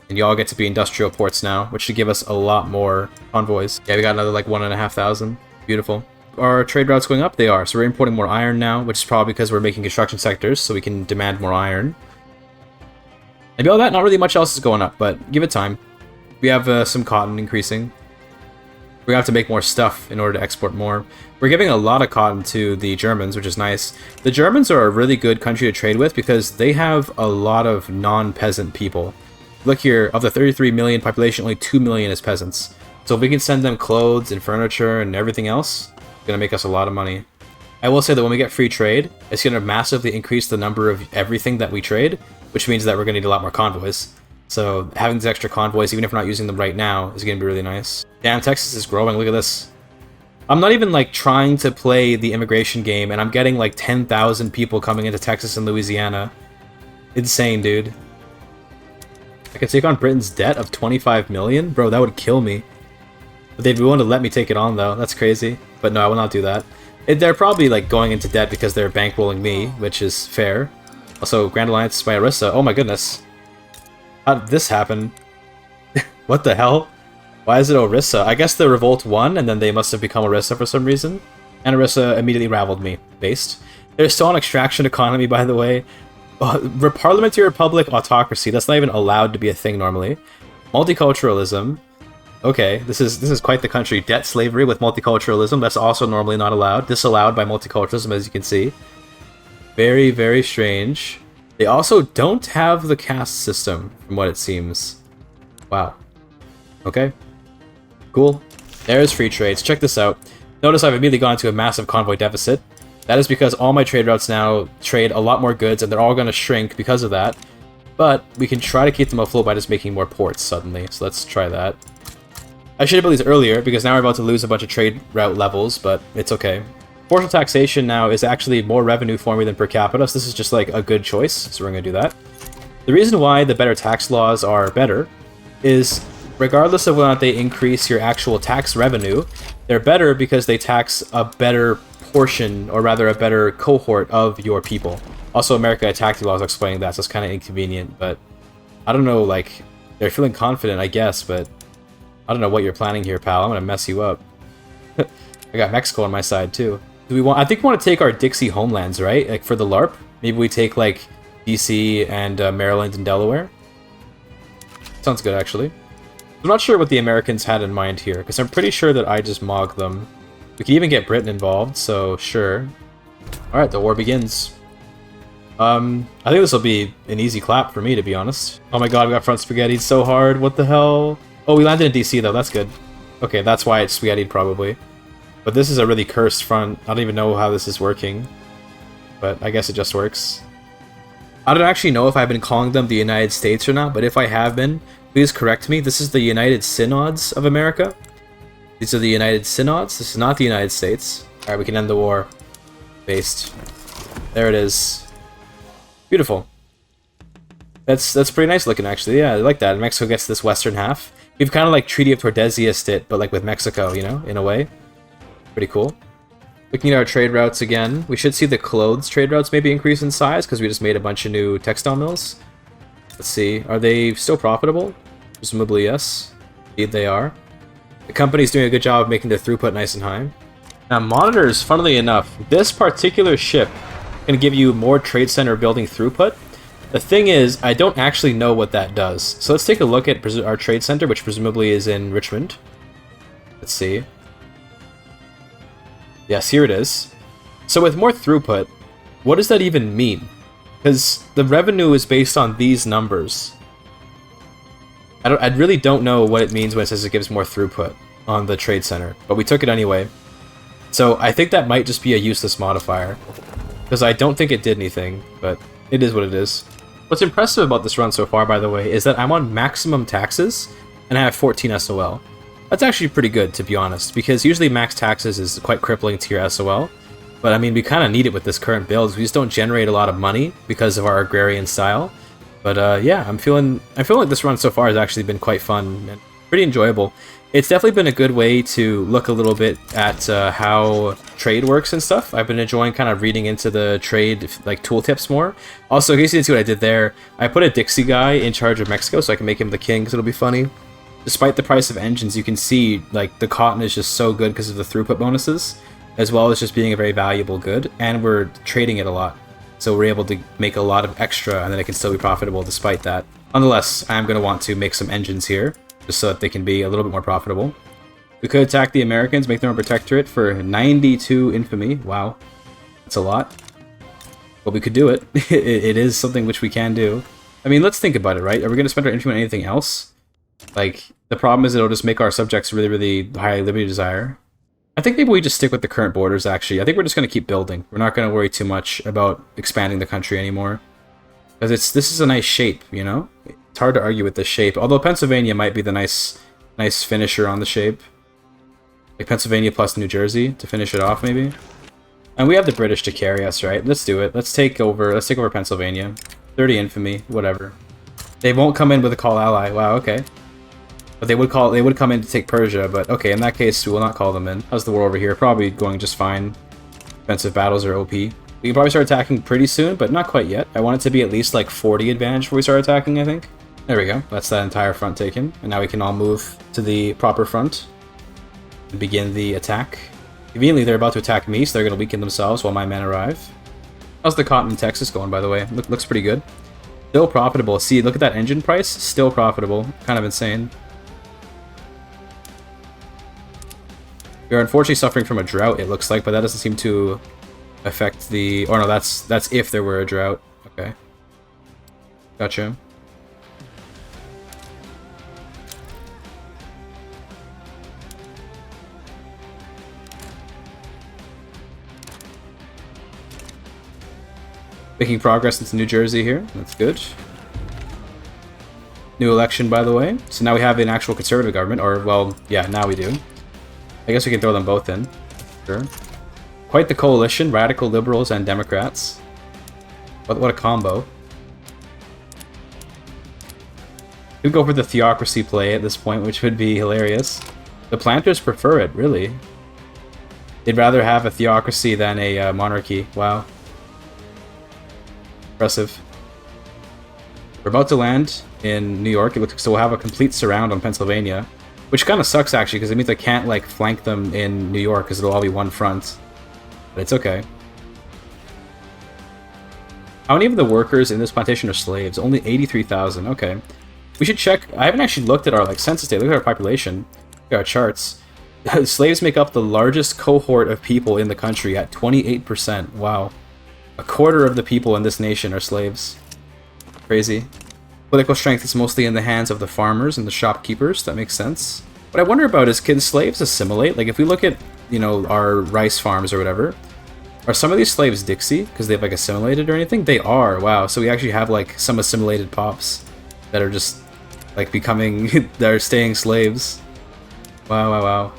And y'all get to be industrial ports now, which should give us a lot more convoys. Yeah, we got another like 1,500. Beautiful. Are trade routes going up? They are. So we're importing more iron now, which is probably because we're making construction sectors, so we can demand more iron. And beyond that, not really much else is going up, but give it time. We have some cotton increasing. We're going to have to make more stuff in order to export more. We're giving a lot of cotton to the Germans, which is nice. The Germans are a really good country to trade with because they have a lot of non-peasant people. Look here, of the 33 million population, only 2 million is peasants. So if we can send them clothes and furniture and everything else, it's going to make us a lot of money. I will say that when we get free trade, it's going to massively increase the number of everything that we trade, which means that we're going to need a lot more convoys. So having these extra convoys, even if we're not using them right now, is going to be really nice. Damn, Texas is growing. Look at this. I'm not even like trying to play the immigration game, and I'm getting like 10,000 people coming into Texas and Louisiana. Insane, dude. I could take on Britain's debt of 25 million? Bro, that would kill me. But they'd be willing to let me take it on, though. That's crazy. But no, I will not do that. They're probably like going into debt because they're bankrolling me, which is fair. Also, Grand Alliance by Orissa. Oh my goodness. How did this happen? What the hell? Why is it Orissa? I guess the revolt won, and then they must have become Orissa for some reason. And Orissa immediately raveled me. Based. They're still an extraction economy, by the way. Parliamentary Republic autocracy. That's not even allowed to be a thing normally. Multiculturalism. Okay, this is quite the country. Debt slavery with multiculturalism. That's also normally not allowed. Disallowed by multiculturalism, as you can see. Very, very strange. They also don't have the caste system, from what it seems. Wow. Okay. Cool. There's free trades. Check this out. Notice I've immediately gone into a massive convoy deficit. That is because all my trade routes now trade a lot more goods, and they're all going to shrink because of that. But we can try to keep them afloat by just making more ports suddenly. So let's try that. I should have built these earlier, because now we're about to lose a bunch of trade route levels, but it's okay. Portal taxation now is actually more revenue for me than per capita, so this is just like a good choice, so we're going to do that. The reason why the better tax laws are better is, regardless of whether or not they increase your actual tax revenue, they're better because they tax a better portion, or rather a better cohort of your people. Also, America attacked laws explaining that, so it's kind of inconvenient, but I don't know, like, they're feeling confident, I guess, but I don't know what you're planning here, pal. I'm going to mess you up. I got Mexico on my side, too. Do we want? I think we want to take our Dixie homelands, right? Like, for the LARP? Maybe we take, like, DC and Maryland and Delaware? Sounds good, actually. I'm not sure what the Americans had in mind here, because I'm pretty sure that I just mogged them. We can even get Britain involved, so sure. Alright, the war begins. I think this will be an easy clap for me, to be honest. Oh my god, we got front spaghettied so hard. What the hell? Oh, we landed in DC, though. That's good. Okay, that's why it's spaghettied, probably. But this is a really cursed front. I don't even know how this is working. But I guess it just works. I don't actually know if I've been calling them the United States or not, but if I have been, please correct me. This is the United Synods of America. These are the United Synods. This is not the United States. Alright, we can end the war. Based. There it is. Beautiful. That's pretty nice looking, actually. Yeah, I like that. And Mexico gets this western half. We've kind of like Treaty of Tordesillas it, but like with Mexico, you know, in a way. Pretty cool. Looking at our trade routes again, we should see the clothes trade routes maybe increase in size because we just made a bunch of new textile mills. Let's see, are they still profitable? Presumably yes. Indeed they are. The company's doing a good job of making their throughput nice and high. Now monitors, funnily enough, this particular ship can give you more trade center building throughput. The thing is, I don't actually know what that does. So let's take a look at our trade center, which presumably is in Richmond. Let's see. Yes, here it is. So with more throughput, what does that even mean? Because the revenue is based on these numbers. I really don't know what it means when it says it gives more throughput on the trade center, but we took it anyway. So I think that might just be a useless modifier, because I don't think it did anything, but it is what it is. What's impressive about this run so far, by the way, is that I'm on maximum taxes, and I have 14 SOL. That's actually pretty good, to be honest, because usually max taxes is quite crippling to your SOL. But I mean, we kind of need it with this current build. We just don't generate a lot of money because of our agrarian style. But yeah, I'm feeling like this run so far has actually been quite fun and pretty enjoyable. It's definitely been a good way to look a little bit at how trade works and stuff. I've been enjoying kind of reading into the trade like tooltips more. Also, in case you didn't see what I did there, I put a Dixie guy in charge of Mexico so I can make him the king because it'll be funny. Despite the price of engines, you can see like the cotton is just so good because of the throughput bonuses, as well as just being a very valuable good, and we're trading it a lot. So we're able to make a lot of extra, and then it can still be profitable despite that. Nonetheless, I'm going to want to make some engines here, just so that they can be a little bit more profitable. We could attack the Americans, make them a protectorate for 92 infamy. Wow, that's a lot. But we could do it. It is something which we can do. I mean, let's think about it, right? Are we going to spend our infamy on anything else? Like, the problem is it'll just make our subjects really, really high liberty desire. I think maybe we just stick with the current borders, actually. I think we're just going to keep building. We're not going to worry too much about expanding the country anymore. Because this is a nice shape, you know? It's hard to argue with this shape. Although Pennsylvania might be the nice finisher on the shape. Like Pennsylvania plus New Jersey to finish it off, maybe. And we have the British to carry us, right? Let's do it. Let's take over Pennsylvania. 30 infamy, whatever. They won't come in with a call ally. Wow, okay. But they would come in to take Persia, but okay, in that case, we will not call them in. How's the war over here? Probably going just fine. Defensive battles are OP. We can probably start attacking pretty soon, but not quite yet. I want it to be at least like 40 advantage before we start attacking, I think. There we go. That's that entire front taken. And now we can all move to the proper front and begin the attack. Conveniently, they're about to attack me, so they're going to weaken themselves while my men arrive. How's the cotton in Texas going, by the way? Looks pretty good. Still profitable. See, look at that engine price. Still profitable. Kind of insane. We are unfortunately suffering from a drought, it looks like, but that doesn't seem to affect the... Or no, that's if there were a drought. Okay. Gotcha. Making progress into New Jersey here. That's good. New election, by the way. So now we have an actual conservative government, or, well, yeah, now we do. I guess we can throw them both in. Sure. Quite the coalition, radical liberals and Democrats. What a combo. Could go for the theocracy play at this point, which would be hilarious. The planters prefer it, really. They'd rather have a theocracy than a monarchy. Wow. Impressive. We're about to land in New York. It looks so we'll have a complete surround on Pennsylvania. Which kind of sucks, actually, because it means I can't, like, flank them in New York, because it'll all be one front. But it's okay. How many of the workers in this plantation are slaves? Only 83,000. Okay. We should check. I haven't actually looked at our, like, census data. Look at our population. Look at our charts. Slaves make up the largest cohort of people in the country at 28%. Wow. A quarter of the people in this nation are slaves. Crazy. Political strength is mostly in the hands of the farmers and the shopkeepers. That makes sense. What I wonder about is, can slaves assimilate? Like, if we look at, you know, our rice farms or whatever, are some of these slaves Dixie because they've, like, assimilated or anything? They are. Wow. So we actually have, like, some assimilated pops that are just, like, becoming... that are staying slaves. Wow, wow, wow.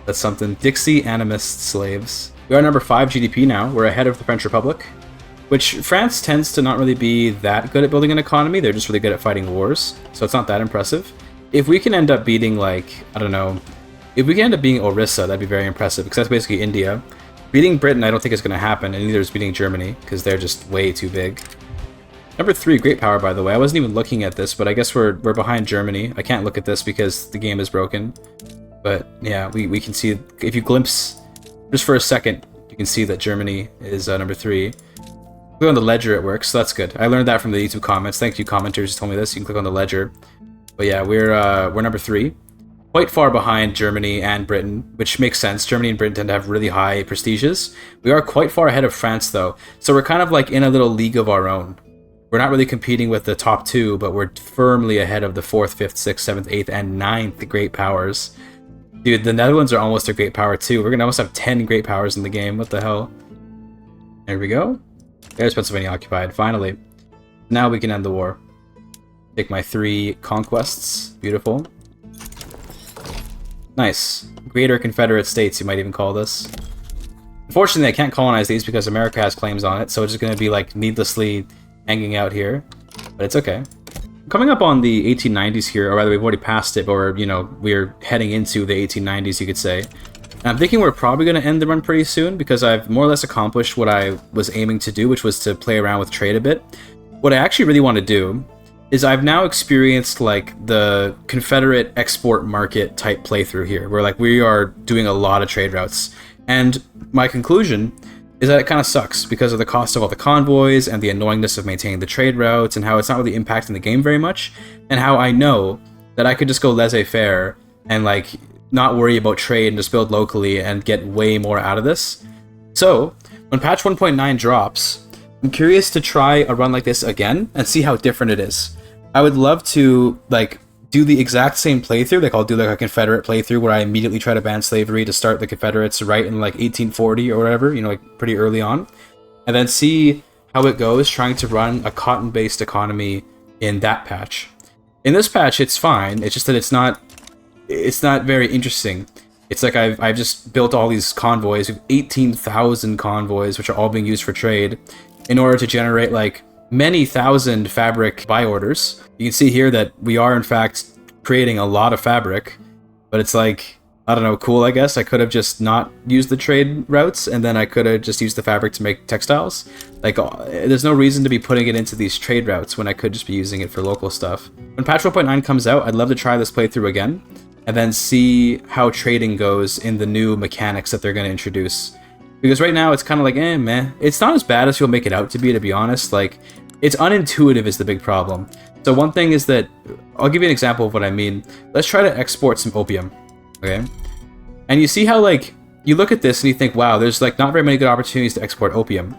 That's something. Dixie animist slaves. We are number 5 GDP now. We're ahead of the French Republic. Which, France tends to not really be that good at building an economy, they're just really good at fighting wars, so it's not that impressive. If we can end up beating, like, I don't know, if we can end up beating Orissa, that'd be very impressive, because that's basically India. Beating Britain I don't think is going to happen, and neither is beating Germany, because they're just way too big. Number 3, great power, by the way. I wasn't even looking at this, but I guess we're behind Germany. I can't look at this because the game is broken. But, yeah, we can see, if you glimpse, just for a second, you can see that Germany is number 3. Click on the ledger, it works, so that's good. I learned that from the YouTube comments. Thank you, commenters, who told me this. You can click on the ledger. But yeah, we're number 3. Quite far behind Germany and Britain, which makes sense. Germany and Britain tend to have really high prestiges. We are quite far ahead of France, though. So we're kind of like in a little league of our own. We're not really competing with the top 2, but we're firmly ahead of the 4th, 5th, 6th, 7th, 8th, and 9th great powers. Dude, the Netherlands are almost a great power too. We're gonna almost have 10 great powers in the game. What the hell? There we go. There's Pennsylvania occupied, finally. Now we can end the war. Take my 3 conquests. Beautiful. Nice. Greater Confederate States, you might even call this. Unfortunately, I can't colonize these because America has claims on it, so it's just gonna be like needlessly hanging out here. But it's okay. Coming up on the 1890s here, or rather we've already passed it, but we're heading into the 1890s, you could say. And I'm thinking we're probably going to end the run pretty soon, because I've more or less accomplished what I was aiming to do, which was to play around with trade a bit. What I actually really want to do is I've now experienced like the Confederate export market type playthrough here, where like we are doing a lot of trade routes. And my conclusion is that it kind of sucks because of the cost of all the convoys and the annoyingness of maintaining the trade routes and how it's not really impacting the game very much, and how I know that I could just go laissez-faire and like not worry about trade and just build locally and get way more out of this. So when patch 1.9 drops, I'm curious to try a run like this again and see how different it is. I would love to like do the exact same playthrough, like I'll do like a Confederate playthrough where I immediately try to ban slavery to start the Confederates right in like 1840 or whatever, you know, like pretty early on, and then see how it goes trying to run a cotton-based economy in that patch. In this patch, it's fine. It's just that it's not very interesting. It's like I've just built all these convoys, 18,000 convoys, which are all being used for trade, in order to generate like many thousand fabric buy orders. You can see here that we are in fact creating a lot of fabric, but it's like, I don't know, cool, I guess. I could have just not used the trade routes, and then I could have just used the fabric to make textiles. Like, there's no reason to be putting it into these trade routes when I could just be using it for local stuff. When patch 1.9 comes out, I'd love to try this playthrough again, and then see how trading goes in the new mechanics that they're going to introduce. Because right now, it's kind of like, meh. It's not as bad as you'll make it out to be honest. Like, it's unintuitive is the big problem. So one thing is that, I'll give you an example of what I mean. Let's try to export some opium, okay? And you see how, like, you look at this and you think, wow, there's, like, not very many good opportunities to export opium.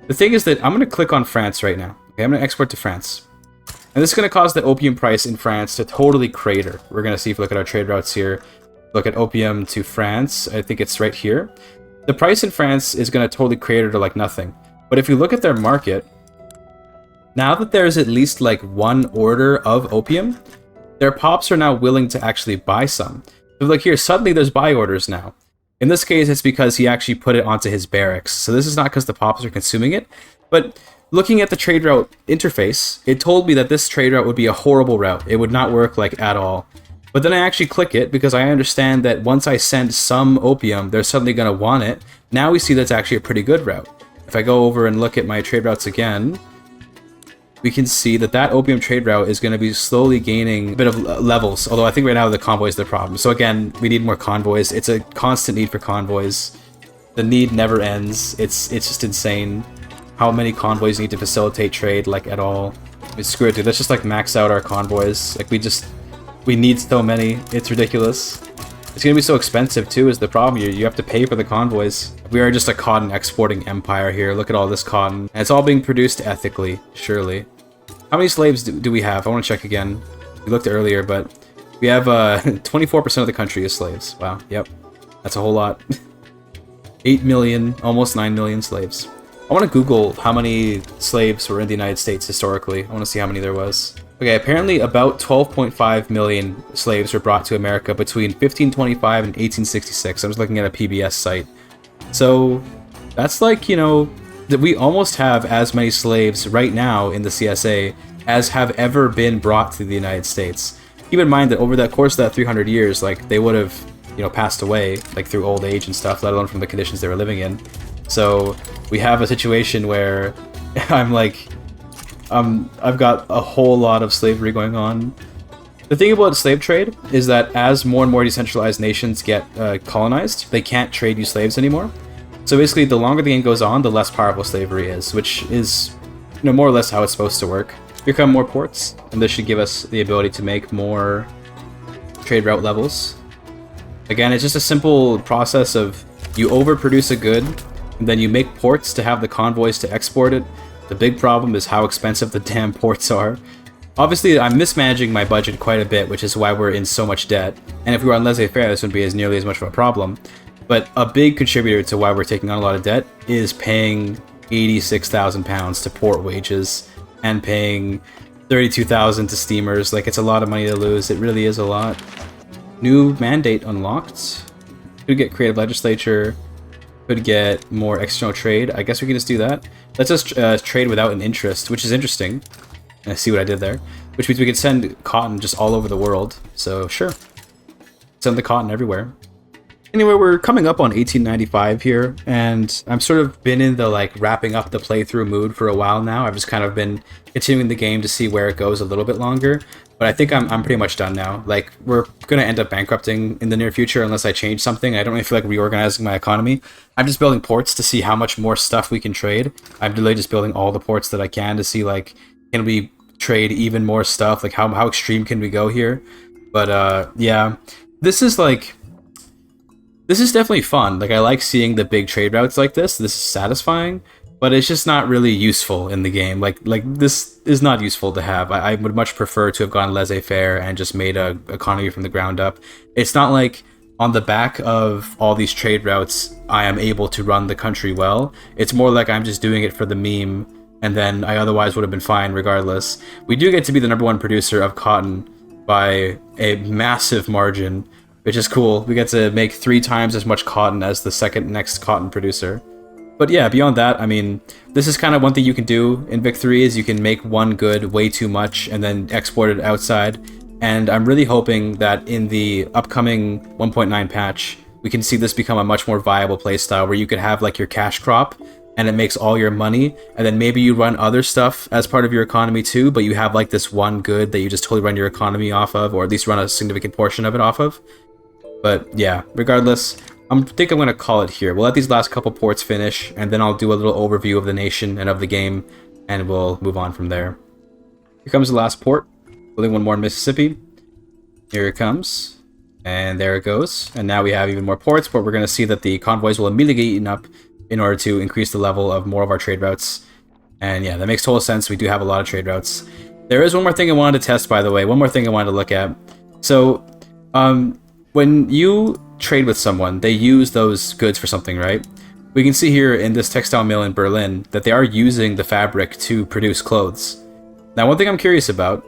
The thing is that I'm going to click on France right now. Okay, I'm going to export to France. And this is going to cause the opium price in France to totally crater. We're going to see if we look at our trade routes here. Look at opium to France. I think it's right here. The price in France is going to totally crater to, like, nothing. But if you look at their market, now that there's at least like one order of opium, their pops are now willing to actually buy some. So like here, suddenly there's buy orders now. In this case, it's because he actually put it onto his barracks. So this is not because the pops are consuming it, but looking at the trade route interface, it told me that this trade route would be a horrible route. It would not work like at all. But then I actually click it because I understand that once I send some opium, they're suddenly going to want it. Now we see that's actually a pretty good route. If I go over and look at my trade routes again, we can see that that opium trade route is going to be slowly gaining a bit of levels, although I think right now the convoy is the problem. So again, we need more convoys. It's a constant need for convoys. The need never ends. It's just insane how many convoys need to facilitate trade, like, at all. I mean, screw it, dude. Let's just, like, max out our convoys. Like, we need so many. It's ridiculous. It's going to be so expensive, too, is the problem. You have to pay for the convoys. We are just a cotton exporting empire here. Look at all this cotton. And it's all being produced ethically, surely. How many slaves do we have? I want to check again. We looked earlier, but we have 24% of the country is slaves. Wow, yep. That's a whole lot. 8 million, almost 9 million slaves. I want to Google how many slaves were in the United States historically. I want to see how many there was. Okay, apparently about 12.5 million slaves were brought to America between 1525 and 1866. I was looking at a PBS site. So that's like, you know, that we almost have as many slaves right now in the CSA as have ever been brought to the United States. Keep in mind that over that course of that 300 years, like, they would have, you know, passed away, like, through old age and stuff, let alone from the conditions they were living in. So we have a situation where I've got a whole lot of slavery going on. The thing about slave trade is that as more and more decentralized nations get colonized, they can't trade you slaves anymore. So basically, the longer the game goes on, the less powerful slavery is, which is, you know, more or less how it's supposed to work. Here come more ports, and this should give us the ability to make more trade route levels. Again, it's just a simple process of you overproduce a good, and then you make ports to have the convoys to export it. The big problem is how expensive the damn ports are. Obviously, I'm mismanaging my budget quite a bit, which is why we're in so much debt. And if we were on laissez-faire, this wouldn't be as nearly as much of a problem. But a big contributor to why we're taking on a lot of debt is paying £86,000 to port wages and paying $32,000 to steamers. Like, it's a lot of money to lose. It really is a lot. New mandate unlocked. Could get creative legislature. Could get more external trade. I guess we can just do that. Let's just trade without an interest, which is interesting. And I see what I did there. Which means we could send cotton just all over the world. So, sure. Send the cotton everywhere. Anyway, we're coming up on 1895 here, and I'm sort of been in the, like, wrapping up the playthrough mood for a while now. I've just kind of been continuing the game to see where it goes a little bit longer. But I think I'm pretty much done now. Like, we're going to end up bankrupting in the near future unless I change something. I don't really feel like reorganizing my economy. I'm just building ports to see how much more stuff we can trade. I'm really just building all the ports that I can to see, like, can we trade even more stuff? Like, how extreme can we go here? But, yeah. This is definitely fun. Like, I like seeing the big trade routes like this. This is satisfying, but it's just not really useful in the game. Like this is not useful to have. I would much prefer to have gone laissez-faire and just made a economy from the ground up. It's not like on the back of all these trade routes, I am able to run the country well. It's more like I'm just doing it for the meme, and then I otherwise would have been fine regardless. We do get to be the #1 producer of cotton by a massive margin, which is cool. We get to make 3 times as much cotton as the second next cotton producer. But yeah, beyond that, I mean, this is kind of one thing you can do in Vic 3 is you can make one good way too much and then export it outside. And I'm really hoping that in the upcoming 1.9 patch, we can see this become a much more viable playstyle where you could have like your cash crop and it makes all your money, and then maybe you run other stuff as part of your economy too, but you have like this one good that you just totally run your economy off of, or at least run a significant portion of it off of. But yeah, regardless, I think I'm going to call it here. We'll let these last couple ports finish, and then I'll do a little overview of the nation and of the game, and we'll move on from there. Here comes the last port. Building one more in Mississippi. Here it comes. And there it goes. And now we have even more ports, but we're going to see that the convoys will immediately get eaten up in order to increase the level of more of our trade routes. And yeah, that makes total sense. We do have a lot of trade routes. There is one more thing I wanted to test, by the way. One more thing I wanted to look at. So, when you trade with someone, they use those goods for something, right? We can see here in this textile mill in Berlin that they are using the fabric to produce clothes. Now, one thing I'm curious about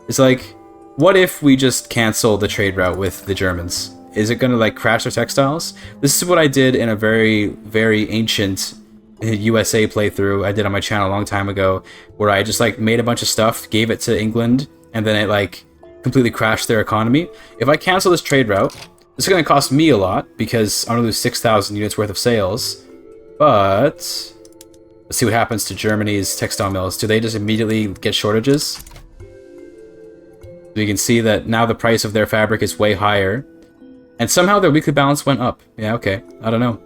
is, like, what if we just cancel the trade route with the Germans? Is it going to, like, crash their textiles? This is what I did in a very, very ancient USA playthrough I did on my channel a long time ago, where I just, like, made a bunch of stuff, gave it to England, and then it, like, completely crashed their economy. If I cancel this trade route, this is going to cost me a lot, because I'm going to lose 6,000 units worth of sales. But let's see what happens to Germany's textile mills. Do they just immediately get shortages? So you can see that now the price of their fabric is way higher. And somehow their weekly balance went up. Yeah, okay. I don't know.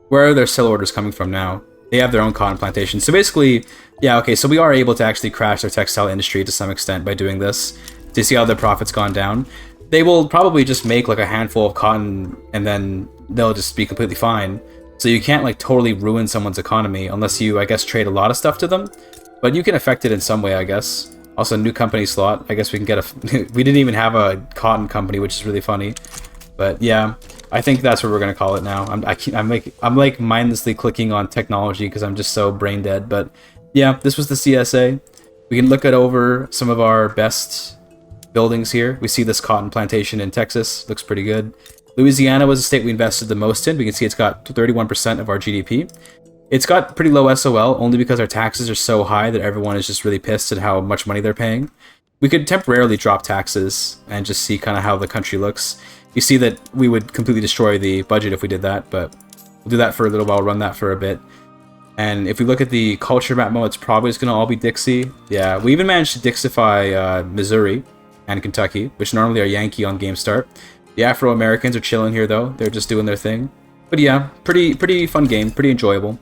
Where are their sell orders coming from now? They have their own cotton plantation. So basically, yeah, okay, so we are able to actually crash their textile industry to some extent by doing this. Do you see how their profit's gone down? They will probably just make like a handful of cotton and then they'll just be completely fine. So you can't like totally ruin someone's economy unless you, I guess, trade a lot of stuff to them. But you can affect it in some way, I guess. Also, new company slot. I guess we can get a... we didn't even have a cotton company, which is really funny. But yeah, I think that's what we're gonna call it now. I'm like mindlessly clicking on technology because I'm just so brain dead. But yeah, this was the CSA. We can look at over some of our best buildings here. We see this cotton plantation in Texas. Looks pretty good. Louisiana was the state we invested the most in. We can see it's got 31% of our GDP. It's got pretty low SOL, only because our taxes are so high that everyone is just really pissed at how much money they're paying. We could temporarily drop taxes and just see kind of how the country looks. You see that we would completely destroy the budget if we did that, but we'll do that for a little while, run that for a bit. And if we look at the culture map mode, it's probably just going to all be Dixie. Yeah, we even managed to Dixify Missouri and Kentucky, which normally are Yankee on game start. The Afro-Americans are chilling here, though. They're just doing their thing. But yeah, pretty fun game, pretty enjoyable.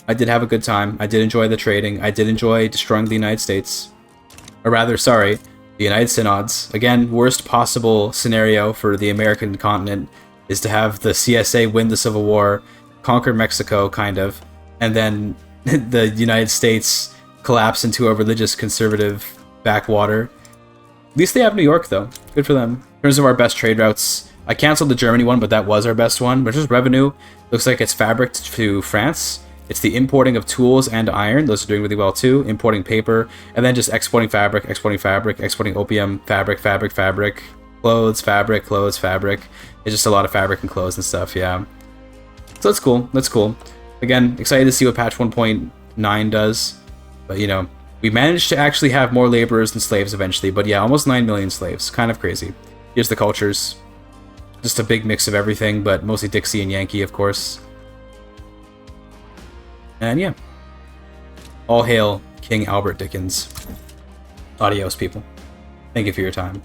I did have a good time. I did enjoy the trading. I did enjoy destroying the United States. Or rather, sorry, the United Synods. Again, worst possible scenario for the American continent is to have the CSA win the Civil War, conquer Mexico, kind of, and then the United States collapse into a religious conservative backwater. At least they have New York, though. Good for them. In terms of our best trade routes, I canceled the Germany one, but that was our best one. Which is revenue. Looks like it's fabric to France. It's the importing of tools and iron. Those are doing really well too. Importing paper. And then just exporting fabric, exporting opium, fabric. Clothes, fabric. It's just a lot of fabric and clothes and stuff, yeah. So that's cool. That's cool. Again, excited to see what patch 1.9 does. But, you know, we managed to actually have more laborers than slaves eventually. But yeah, almost 9 million slaves. Kind of crazy. Here's the cultures. Just a big mix of everything, but mostly Dixie and Yankee, of course. And yeah. All hail King Albert Dickens. Adios, people. Thank you for your time.